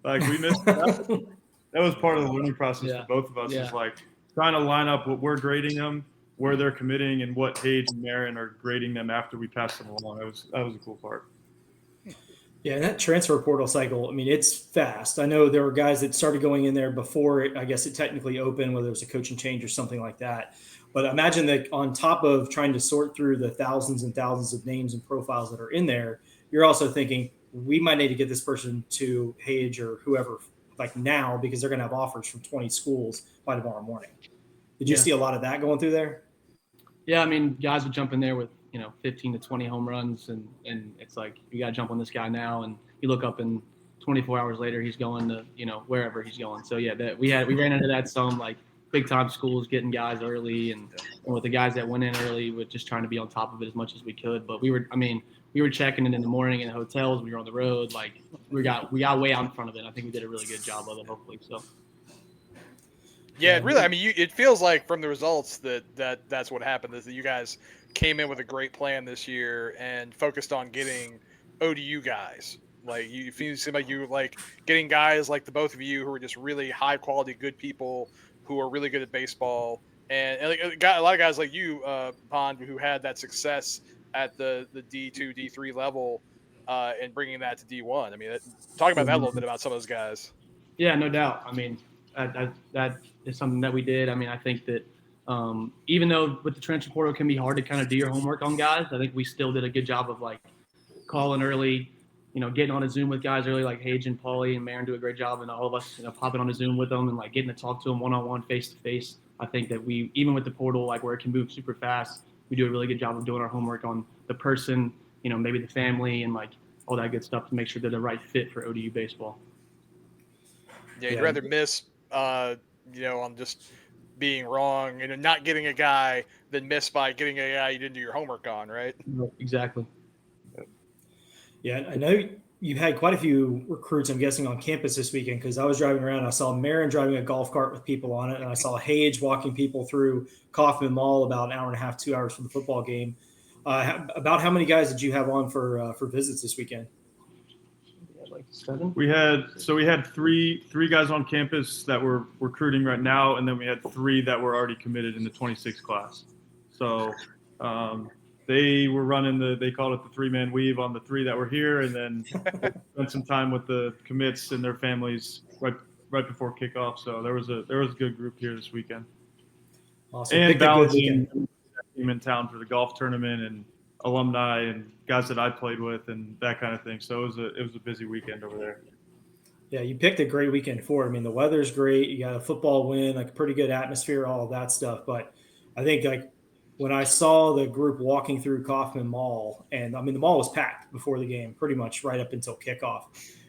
like we missed that. That was part of the learning process for both of us. Yeah. Is like trying to line up what we're grading them, where they're committing, and what Paige and Marin are grading them after we pass them along. That was a cool part. Yeah, and that transfer portal cycle, I mean, it's fast. I know there were guys that started going in there before I guess it technically opened, whether it was a coaching change or something like that. But imagine that on top of trying to sort through the thousands and thousands of names and profiles that are in there, you're also thinking, we might need to get this person to Paige or whoever like now, because they're going to have offers from 20 schools by tomorrow morning. Did you see a lot of that going through there? Yeah, I mean, guys would jump in there with 15 to 20 home runs, and it's like, you got to jump on this guy now, and you look up and 24 hours later he's going to wherever he's going. So yeah, we ran into that some, like big time schools getting guys early, and with the guys that went in early, with just trying to be on top of it as much as we could. But we were checking it in the morning in the hotels. We were on the road, like we got way out in front of it. I think we did a really good job of it, hopefully. So. Yeah, really. I mean, it feels like from the results that's what happened, is that you guys came in with a great plan this year and focused on getting ODU guys. Like, you seem like you like getting guys like the both of you who are just really high quality, good people who are really good at baseball, and like, a lot of guys like you, Pond, who had that success at the D2, D3 level, and bringing that to D1. I mean, talk about that a little bit about some of those guys. Yeah, no doubt. I mean, that is something that we did. I mean, I think that even though with the transfer portal it can be hard to kind of do your homework on guys, I think we still did a good job of like calling early, getting on a Zoom with guys early, like Paige and Paulie and Marin do a great job, and all of us, popping on a Zoom with them and like getting to talk to them one-on-one, face-to-face. I think that we, even with the portal, like where it can move super fast, we do a really good job of doing our homework on the person, maybe the family and like all that good stuff to make sure they're the right fit for ODU baseball. Yeah, you'd rather miss, on just being wrong and not getting a guy than miss by getting a guy you didn't do your homework on, right? Exactly. Yeah, I know you had quite a few recruits, I'm guessing, on campus this weekend, because I was driving around. I saw Marin driving a golf cart with people on it, and I saw Hage walking people through Kaufman Mall about an hour and a half, 2 hours for the football game. About how many guys did you have on for visits this weekend? Like 7. We had three guys on campus that were recruiting right now, and then we had 3 that were already committed in the 26 class. So they were running they called it the 3-man weave on the 3 that were here, and then spent some time with the commits and their families right before kickoff. So there was a good group here this weekend. Awesome. And balancing team in town for the golf tournament and alumni and guys that I played with and that kind of thing. So it was a busy weekend over there. Yeah, you picked a great weekend for it. I mean, the weather's great. You got a football win, like a pretty good atmosphere, all of that stuff. But I think like when I saw the group walking through Kaufman Mall, and I mean, the mall was packed before the game, pretty much right up until kickoff.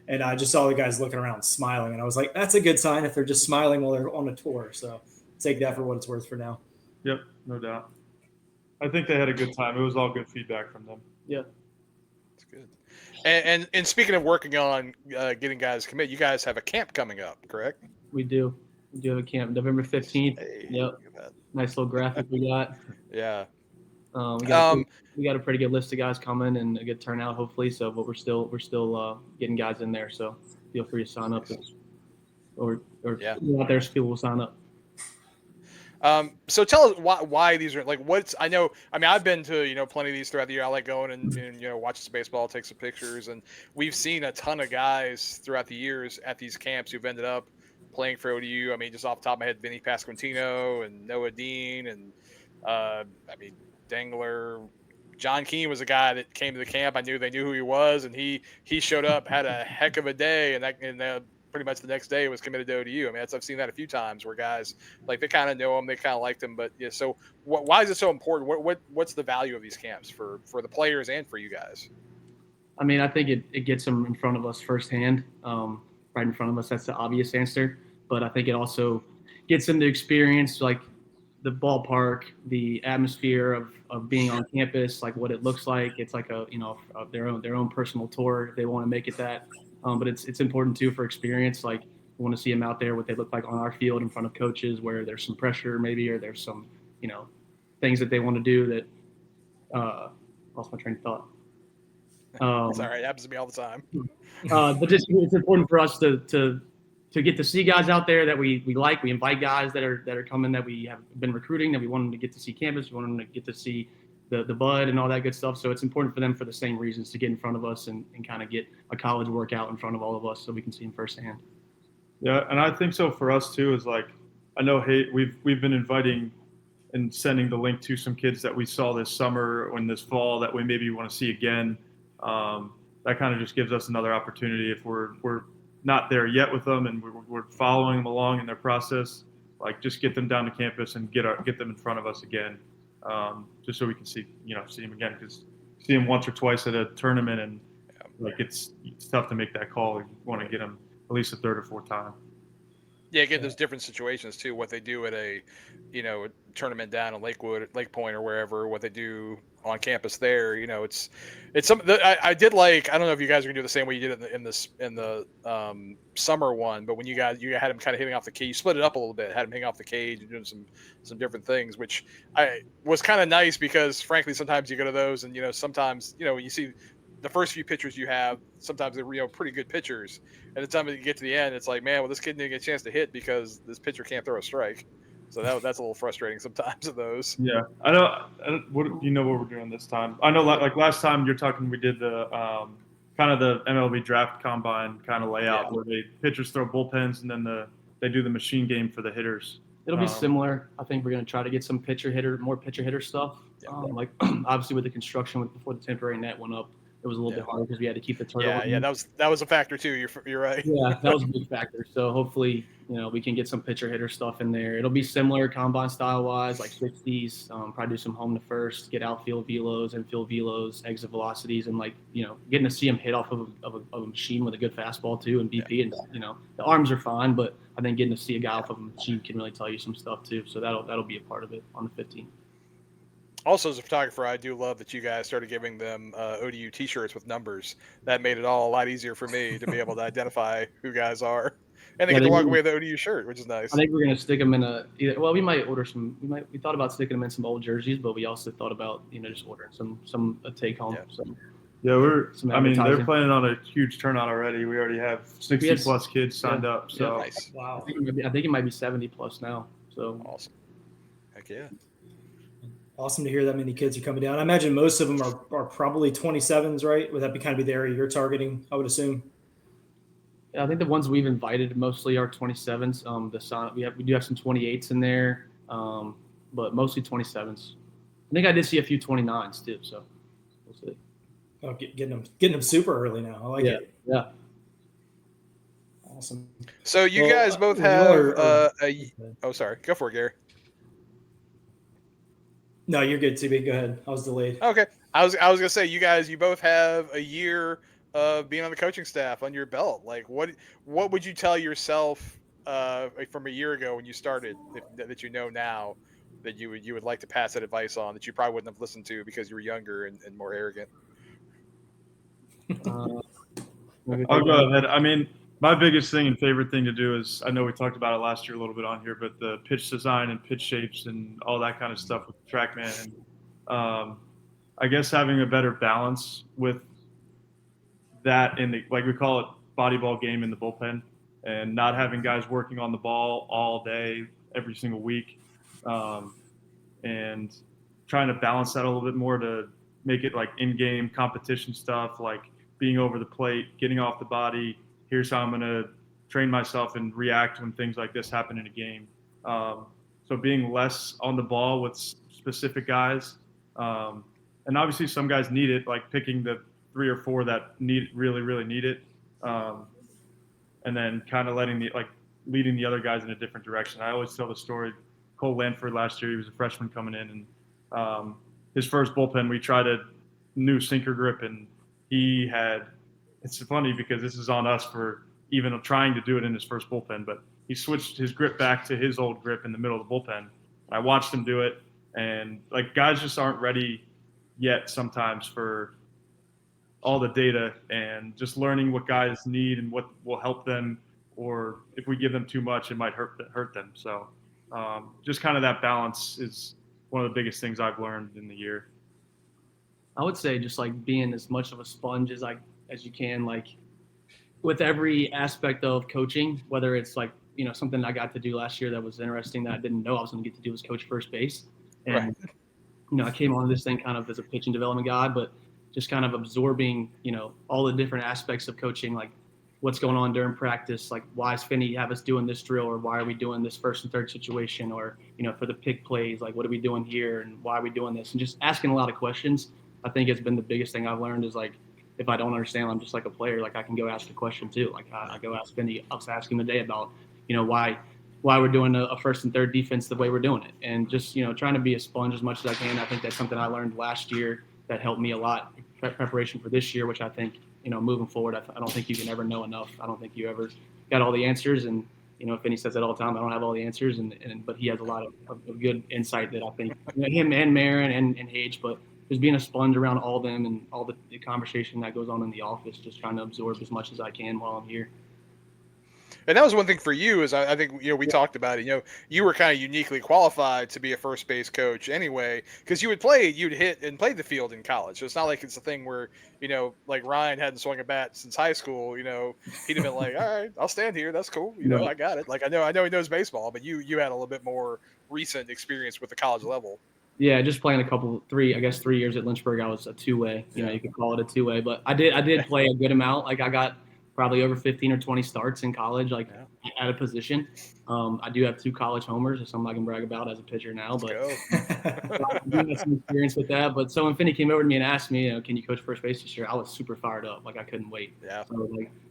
And I just saw the guys looking around smiling. And I was like, that's a good sign if they're just smiling while they're on a tour. So take that for what it's worth for now. Yep, no doubt. I think they had a good time. It was all good feedback from them. Yeah. That's good. And speaking of working on getting guys commit, you guys have a camp coming up, correct? We do. We do have a camp November 15th. Hey, yep. Nice little graphic we got. Yeah. We got a pretty good list of guys coming and a good turnout, hopefully. So, but we're still getting guys in there. So feel free to sign up, or out there, so people will sign up. So tell us why these are like I've been to plenty of these throughout the year. I like going and watch some baseball, take some pictures, and we've seen a ton of guys throughout the years at these camps who've ended up playing for ODU. I mean, just off the top of my head, Vinny Pasquantino and Noah Dean and Dangler. John Keane was a guy that came to the camp. They knew who he was, and he showed up, had a heck of a day, and pretty much the next day was committed to ODU. I mean, I've seen that a few times where guys like they kind of know him, they kind of liked him, but yeah. So why is it so important? What's the value of these camps for the players and for you guys? I mean, I think it gets them in front of us firsthand, right in front of us. That's the obvious answer, but I think it also gets them to experience like the ballpark, the atmosphere of being on campus, like what it looks like. It's like their own personal tour if they want to make it that. But it's important too for experience. Like we want to see them out there, what they look like on our field in front of coaches, where there's some pressure maybe, or there's some things that they want to do that. Lost my train of thought. It's all right. It happens to me all the time. But just it's important for us to get to see guys out there that we like. We invite guys that are coming that we have been recruiting, that we want them to get to see campus. We want them to get to see the bud and all that good stuff. So it's important for them for the same reasons to get in front of us and kind of get a college workout in front of all of us so we can see them firsthand. Yeah, and I think so for us too is like I know we've been inviting and sending the link to some kids that we saw this summer or in this fall that we maybe want to see again. That kind of just gives us another opportunity if we're not there yet with them and we're following them along in their process. Like just get them down to campus and get them in front of us again, just so we can see them again, because see them once or twice at a tournament and like it's tough to make that call. You want to get them at least a third or fourth time. Yeah, again, there's different situations too. What they do at a tournament down in Lakewood, Lake Point, or wherever, what they do on campus there. It's something that I did like. I don't know if you guys are gonna do the same way you did it in the summer one, but when you had him kind of hitting off the cage, you split it up a little bit, had him hitting off the cage and doing some different things, which I was kind of nice because frankly, sometimes you go to those and sometimes you see the first few pitchers you have, sometimes they're pretty good pitchers. And the time that you get to the end, it's like, man, well, this kid didn't get a chance to hit because this pitcher can't throw a strike. So that's a little frustrating sometimes of those. Yeah, I don't what we're doing this time. I know like last time you're talking, we did the kind of the MLB draft combine kind of layout where the pitchers throw bullpens and then they do the machine game for the hitters. It'll be similar. I think we're going to try to get some more pitcher hitter stuff. Like obviously with the construction before the temporary net went up, it was a little bit harder because we had to keep the turtle. Yeah, that was a factor too. You're right. Yeah, that was a big factor. So hopefully, we can get some pitcher hitter stuff in there. It'll be similar combine style wise, like 60s. Probably do some home to first, get outfield velos, infield velos, exit velocities, and getting to see him hit off of a machine with a good fastball too, and BP. And the arms are fine, but I think getting to see a guy off of a machine can really tell you some stuff too. So that'll be a part of it on the 15th. Also, as a photographer, I do love that you guys started giving them ODU T-shirts with numbers. That made it all a lot easier for me to be able to identify who guys are, and they get to walk away with the ODU shirt, which is nice. I think we're gonna stick them in we might order some. We thought about sticking them in some old jerseys, but we also thought about just ordering some take home. Yeah, they're planning on a huge turnout already. We already have 60 plus kids signed up. So nice. Wow. I think it might be 70 plus now. So awesome. Heck yeah. Awesome to hear that many kids are coming down. I imagine most of them are probably 27s, right? Would that be kind of the area you're targeting, I would assume? Yeah, I think the ones we've invited mostly are 27s. We do have some 28s in there, but mostly 27s. I think I did see a few 29s too, so we'll see. Oh, getting them super early now. I like it. Yeah. Awesome. So you guys both have oh, sorry. Go for it, Gary. No, you're good, TB. Go ahead. I was delayed. Okay. I was gonna say you both have a year of being on the coaching staff on your belt. Like what would you tell yourself from a year ago when you started that now that you would like to pass that advice on that you probably wouldn't have listened to because you were younger and more arrogant? I'll go ahead. I mean, my biggest thing and favorite thing to do is, I know we talked about it last year a little bit on here, but the pitch design and pitch shapes and all that kind of stuff with the TrackMan. And I guess having a better balance with that in the, like we call it, body ball game in the bullpen, and not having guys working on the ball all day, every single week, and trying to balance that a little bit more to make it like in-game competition stuff, like being over the plate, getting off the body. Here's how I'm going to train myself and react when things like this happen in a game. So being less on the ball with specific guys. And obviously some guys need it, like picking the 3 or 4 that really, really need it. And then kind of leading the other guys in a different direction. I always tell the story, Cole Lanford last year, he was a freshman coming in, and his first bullpen, we tried a new sinker grip, and it's funny because this is on us for even trying to do it in his first bullpen, but he switched his grip back to his old grip in the middle of the bullpen. I watched them do it, and like guys just aren't ready yet sometimes for all the data and just learning what guys need and what will help them, or if we give them too much, it might hurt them. So just kind of that balance is one of the biggest things I've learned in the year. I would say just like being as much of a sponge as you can, like with every aspect of coaching, whether it's like, something I got to do last year that was interesting that I didn't know I was going to get to do was coach first base. And, I came on this thing kind of as a pitching development guy, but just kind of absorbing, all the different aspects of coaching, like what's going on during practice, like why is Finney have us doing this drill, or why are we doing this first and third situation, or, for the pick plays, like what are we doing here and why are we doing this? And just asking a lot of questions. I think it's been the biggest thing I've learned is like, if I don't understand, I'm just like a player. Like I can go ask a question too. Like I go ask Finney. I was asking today about, why we're doing a first and third defense the way we're doing it, and just trying to be a sponge as much as I can. I think that's something I learned last year that helped me a lot preparation for this year, which I think moving forward, I don't think you can ever know enough. I don't think you ever got all the answers, and Finney says that all the time. I don't have all the answers, but he has a lot of good insight that I think him and Marin and Hage, but just being a sponge around all them and all the conversation that goes on in the office, just trying to absorb as much as I can while I'm here. And that was one thing for you is I think, we talked about it, you were kind of uniquely qualified to be a first base coach anyway, because you'd hit and played the field in college. So it's not like it's a thing where, like Ryne hadn't swung a bat since high school, he'd have been like, all right, I'll stand here. That's cool. I got it. Like, I know he knows baseball, but you had a little bit more recent experience with the college level. Yeah, just playing 3 years at Lynchburg, I was a two-way. You could call it a two-way, but I did play a good amount. Like I got probably over 15 or 20 starts in college, at a position. I do have 2 college homers. It's something I can brag about as a pitcher now, but I do have some experience with that. But so when Finney came over to me and asked me, can you coach first base this year? I was super fired up. Like I couldn't wait. Yeah. So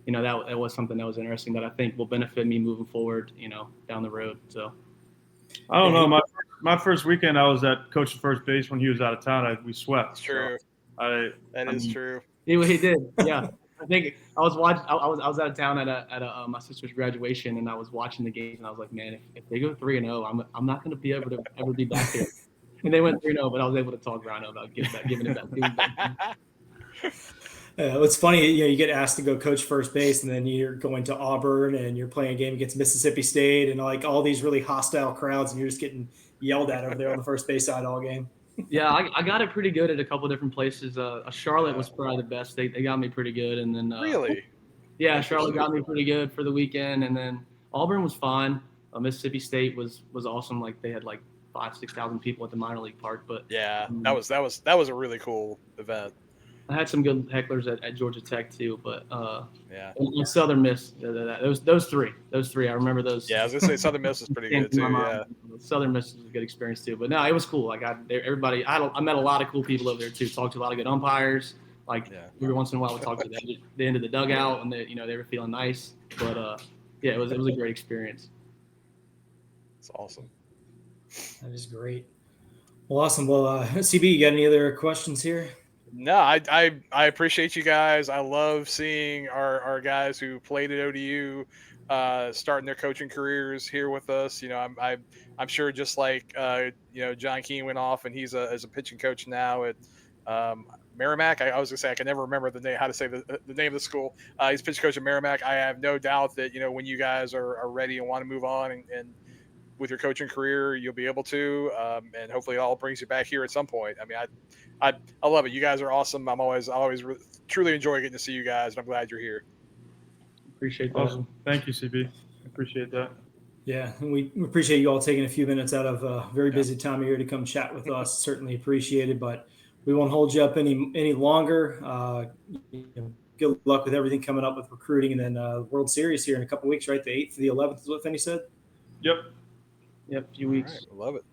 that was something that was interesting that I think will benefit me moving forward, down the road. So I don't know. My first weekend, I was at coaching first base when he was out of town. We swept. That's true. So that is true. He did. Yeah. I think I was watching. I was out of town at my sister's graduation, and I was watching the games, and I was like, man, if they go 3-0, I'm not going to be able to ever be back there. And they went 3-0, but I was able to talk Ryne about giving it back. It's funny, you get asked to go coach first base, and then you're going to Auburn, and you're playing a game against Mississippi State, and like all these really hostile crowds, and you're just getting yelled at over there on the first base side all game. Yeah, I got it pretty good at a couple different places. Charlotte was probably the best. They got me pretty good, and then really, yeah, Charlotte got me pretty good for the weekend, and then Auburn was fine. Mississippi State was awesome. Like they had like 5,000-6,000 people at the minor league park. But yeah, that was a really cool event. I had some good hecklers at Georgia Tech too, but and Southern Miss, those three, I remember those. Yeah, I was gonna say Southern Miss is pretty good too. Yeah, Southern Miss was a good experience too. But no, it was cool. Like I met a lot of cool people over there too. Talked to a lot of good umpires. Like every once in a while, we talked to the end of the dugout, and they were feeling nice. But it was a great experience. It's awesome. That is great. Well, awesome. Well, CB, you got any other questions here? No, I appreciate you guys. I love seeing our guys who played at ODU starting their coaching careers here with us. I'm sure just like John Keene went off and he's as a pitching coach now at Merrimack. I was gonna say I can never remember the name, how to say the name of the school. He's pitching coach at Merrimack. I have no doubt that when you guys are ready and want to move on and with your coaching career, you'll be able to, and hopefully it all brings you back here at some point. I mean, I love it. You guys are awesome. I always truly enjoy getting to see you guys, and I'm glad you're here. Appreciate that. Awesome. Thank you, CB. Appreciate that. Yeah, and we appreciate you all taking a few minutes out of a very busy time of year to come chat with us. Certainly appreciated, but we won't hold you up any longer. Good luck with everything coming up with recruiting, and then World Series here in a couple weeks, right? The 8th to the 11th is what Finney said? Yep. Yep, a few weeks. Right, I love it.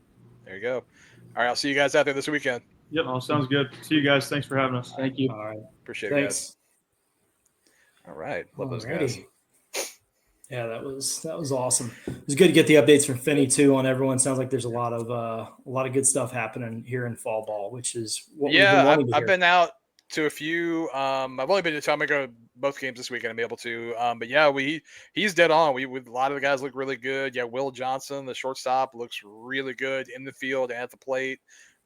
There you go. All right, I'll see you guys out there this weekend. Yep, sounds good. See you guys. Thanks for having us. Thank you. All right. Appreciate it, Thanks. guys. All right. Love those guys. Yeah, that was awesome. It was good to get the updates from Finney too on everyone. Sounds like there's a lot of good stuff happening here in fall ball, which is what we've been wanting to hear. I've been out to a few. I've only been to two. I'm gonna go both games this weekend and be able to. But yeah, he's dead on. A lot of the guys look really good. Yeah, Will Johnson, the shortstop, looks really good in the field and at the plate.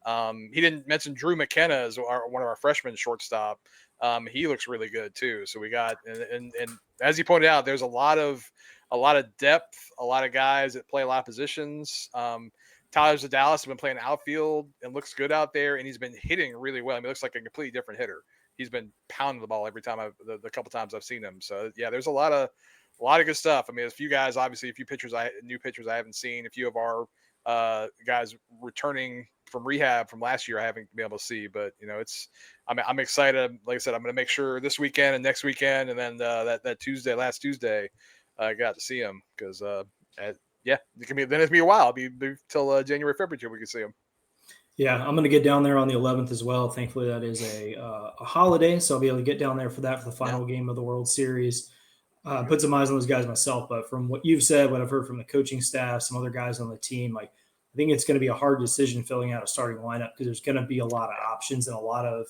He didn't mention Drew McKenna as one of our freshman shortstop. He looks really good too. So we got and as he pointed out, there's a lot of depth, a lot of guys that play a lot of positions. Tyler Zadalis has been playing outfield and looks good out there, and he's been hitting really well. I mean, he looks like a completely different hitter. He's been pounding the ball every time the couple times I've seen him. So yeah, there's a lot of good stuff. I mean, a few guys, obviously, new pitchers I haven't seen. A few of our guys returning from rehab from last year I haven't been able to see. But I'm excited. Like I said, I'm going to make sure this weekend and next weekend, and then that Tuesday, last Tuesday, I got to see him because yeah, it's gonna be a while. It'll be till January, February till we can see him. Yeah, I'm going to get down there on the 11th as well. Thankfully, that is a holiday, so I'll be able to get down there for the final game of the World Series. Put some eyes on those guys myself, but from what you've said, what I've heard from the coaching staff, some other guys on the team, I think it's going to be a hard decision filling out a starting lineup because there's going to be a lot of options and a lot of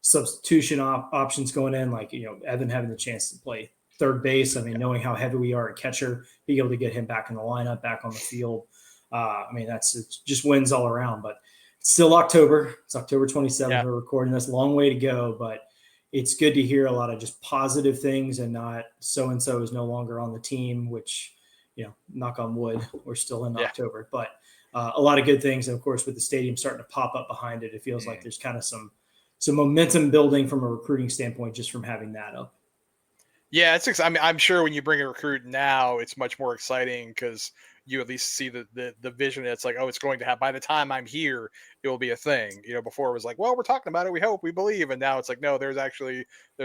substitution options going in. Like Evan having the chance to play third base. I mean, knowing how heavy we are at catcher, being able to get him back in the lineup, back on the field. It's just wins all around. But it's still October. It's October 27th. Yeah. We're recording this. Long way to go, but it's good to hear a lot of just positive things and not so-and-so is no longer on the team, which, knock on wood, we're still in October. But a lot of good things. And, of course, with the stadium starting to pop up behind it, it feels like there's kind of some momentum building from a recruiting standpoint just from having that up. Yeah, I'm sure when you bring a recruit now, it's much more exciting because you at least see the vision. It's like, oh, it's going to happen. By the time I'm here, it will be a thing. Before it was like, well, we're talking about it. We hope, we believe. And now it's like, no, there's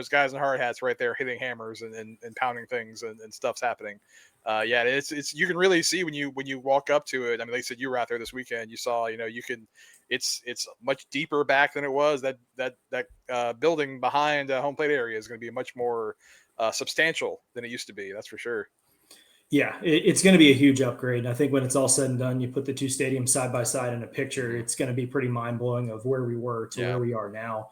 guys in hard hats right there hitting hammers and pounding things and stuff's happening. It's you can really see when you walk up to it. I mean, they said you were out there this weekend. You saw, it's much deeper back than it was. That building behind home plate area is going to be much more substantial than it used to be. That's for sure. Yeah, it's going to be a huge upgrade. And I think when it's all said and done, you put the two stadiums side by side in a picture, it's going to be pretty mind blowing of where we were to where we are now.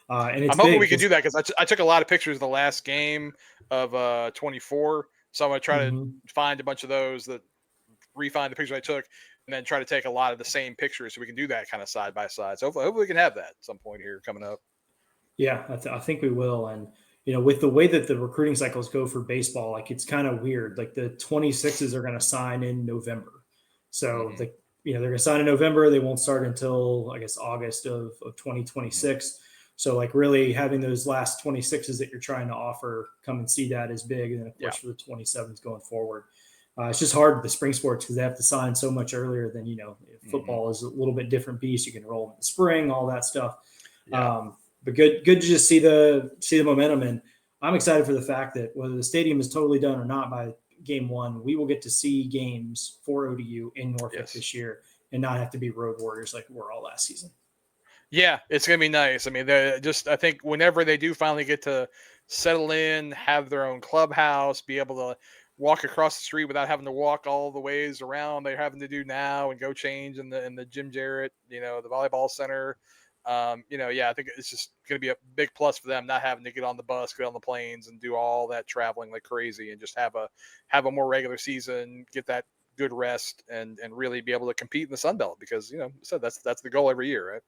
And it's I'm hoping we can do that because I took a lot of pictures of the last game of 24. So I'm going to try to find a bunch of those that refine the pictures I took and then try to take a lot of the same pictures so we can do that kind of side by side. So hopefully we can have that at some point here coming up. Yeah, I think we will. And with the way that the recruiting cycles go for baseball, like it's kind of weird. Like the 26s are going to sign in November. So they're going to sign in November. They won't start until I guess August of 2026. So like really having those last 26s that you're trying to offer, come and see that is big. And then of course for the 27s going forward, it's just hard with the spring sports because they have to sign so much earlier than, football is a little bit different beast. You can roll in the spring, all that stuff. Yeah. But good to just see the momentum. And I'm excited for the fact that whether the stadium is totally done or not by game one, we will get to see games for ODU in Norfolk this year and not have to be road warriors like we were all last season. Yeah, it's going to be nice. I mean, I think whenever they do finally get to settle in, have their own clubhouse, be able to walk across the street without having to walk all the ways around they're having to do now and go change in the Jim Jarrett, the volleyball center. I think it's just going to be a big plus for them not having to get on the bus, get on the planes, and do all that traveling like crazy, and just have a more regular season, get that good rest, and really be able to compete in the Sun Belt because that's the goal every year, right?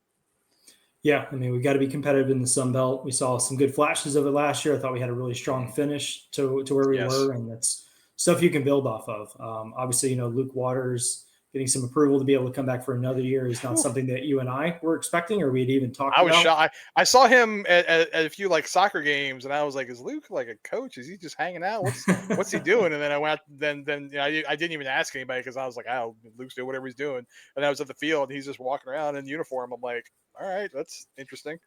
Yeah, I mean, we got to be competitive in the Sun Belt. We saw some good flashes of it last year. I thought we had a really strong finish to where we were, and that's stuff you can build off of. Obviously, Luke Waters getting some approval to be able to come back for another year is not something that you and I were expecting or we'd even talked about. I was shocked. I saw him at a few soccer games and I was like, is Luke like a coach? Is he just hanging out? What's he doing? And then I went, then I didn't even ask anybody because I was like, oh, Luke's doing whatever he's doing. And I was at the field and he's just walking around in uniform. I'm like, all right, that's interesting.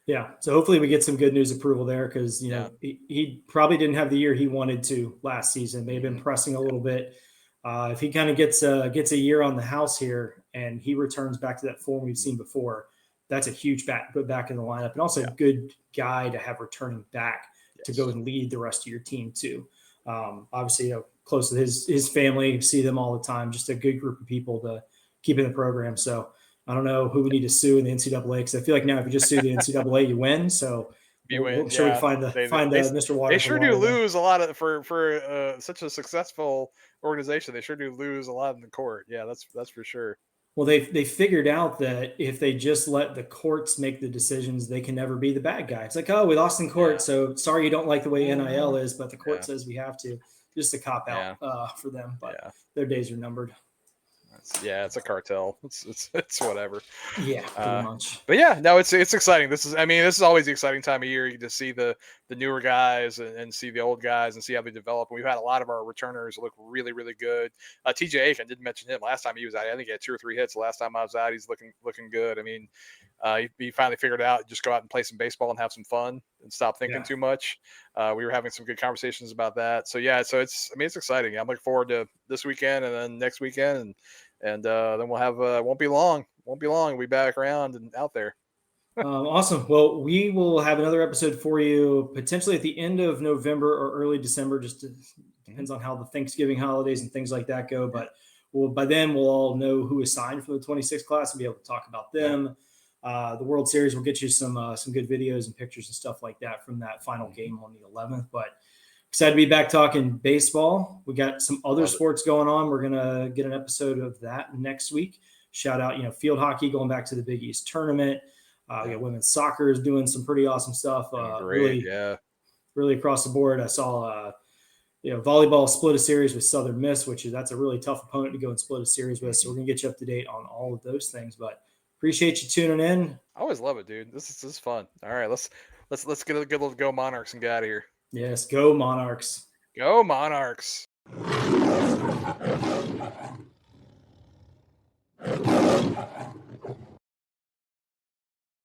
Yeah. So hopefully we get some good news approval there because, he probably didn't have the year he wanted to last season. They've been pressing a little bit. If he kind of gets a year on the house here and he returns back to that form we've seen before, that's a huge put back in the lineup and also a good guy to have returning back to go and lead the rest of your team too. Obviously, close to his family, see them all the time, just a good group of people to keep in the program. So I don't know who we need to sue in the NCAA because I feel like now if you just sue the NCAA, you win. So You win. We'll sure we find Mr. Water. They sure do lose a lot of for such a successful organization. They sure do lose a lot in the court. Yeah, that's for sure. Well, they figured out that if they just let the courts make the decisions, they can never be the bad guy. It's like, oh, we lost in court, so sorry you don't like the way NIL is, but the court says we have to. Just a cop out for them, but their days are numbered. It's a cartel. It's whatever. Yeah, pretty much. But yeah, no, it's exciting. This is always the exciting time of year. You get to see the newer guys and see the old guys and see how they develop. And we've had a lot of our returners look really, really good. TJ Aiken, didn't mention him last time he was out. I think he had 2 or 3 hits the last time I was out. He's looking good. I mean, he finally figured out just go out and play some baseball and have some fun and stop thinking too much. We were having some good conversations about that. So yeah, so it's exciting. I'm looking forward to this weekend and then next weekend and then we'll have won't be long. We'll be back around and out there. Awesome. Well, we will have another episode for you potentially at the end of November or early December. Just depends on how the Thanksgiving holidays and things like that go. But by then we'll all know who is signed for the 26th class and be able to talk about them. The World Series will get you some good videos and pictures and stuff like that from that final game on the 11th. But excited to be back talking baseball. We got some other sports going on. We're gonna get an episode of that next week. Shout out, field hockey going back to the Big East tournament. We got women's soccer is doing some pretty awesome stuff. Really across the board. I saw volleyball split a series with Southern Miss, that's a really tough opponent to go and split a series with. So we're gonna get you up to date on all of those things. But appreciate you tuning in. I always love it, dude. This is fun. All right, let's get a good little go Monarchs and get out of here. Yes, go Monarchs. Go Monarchs.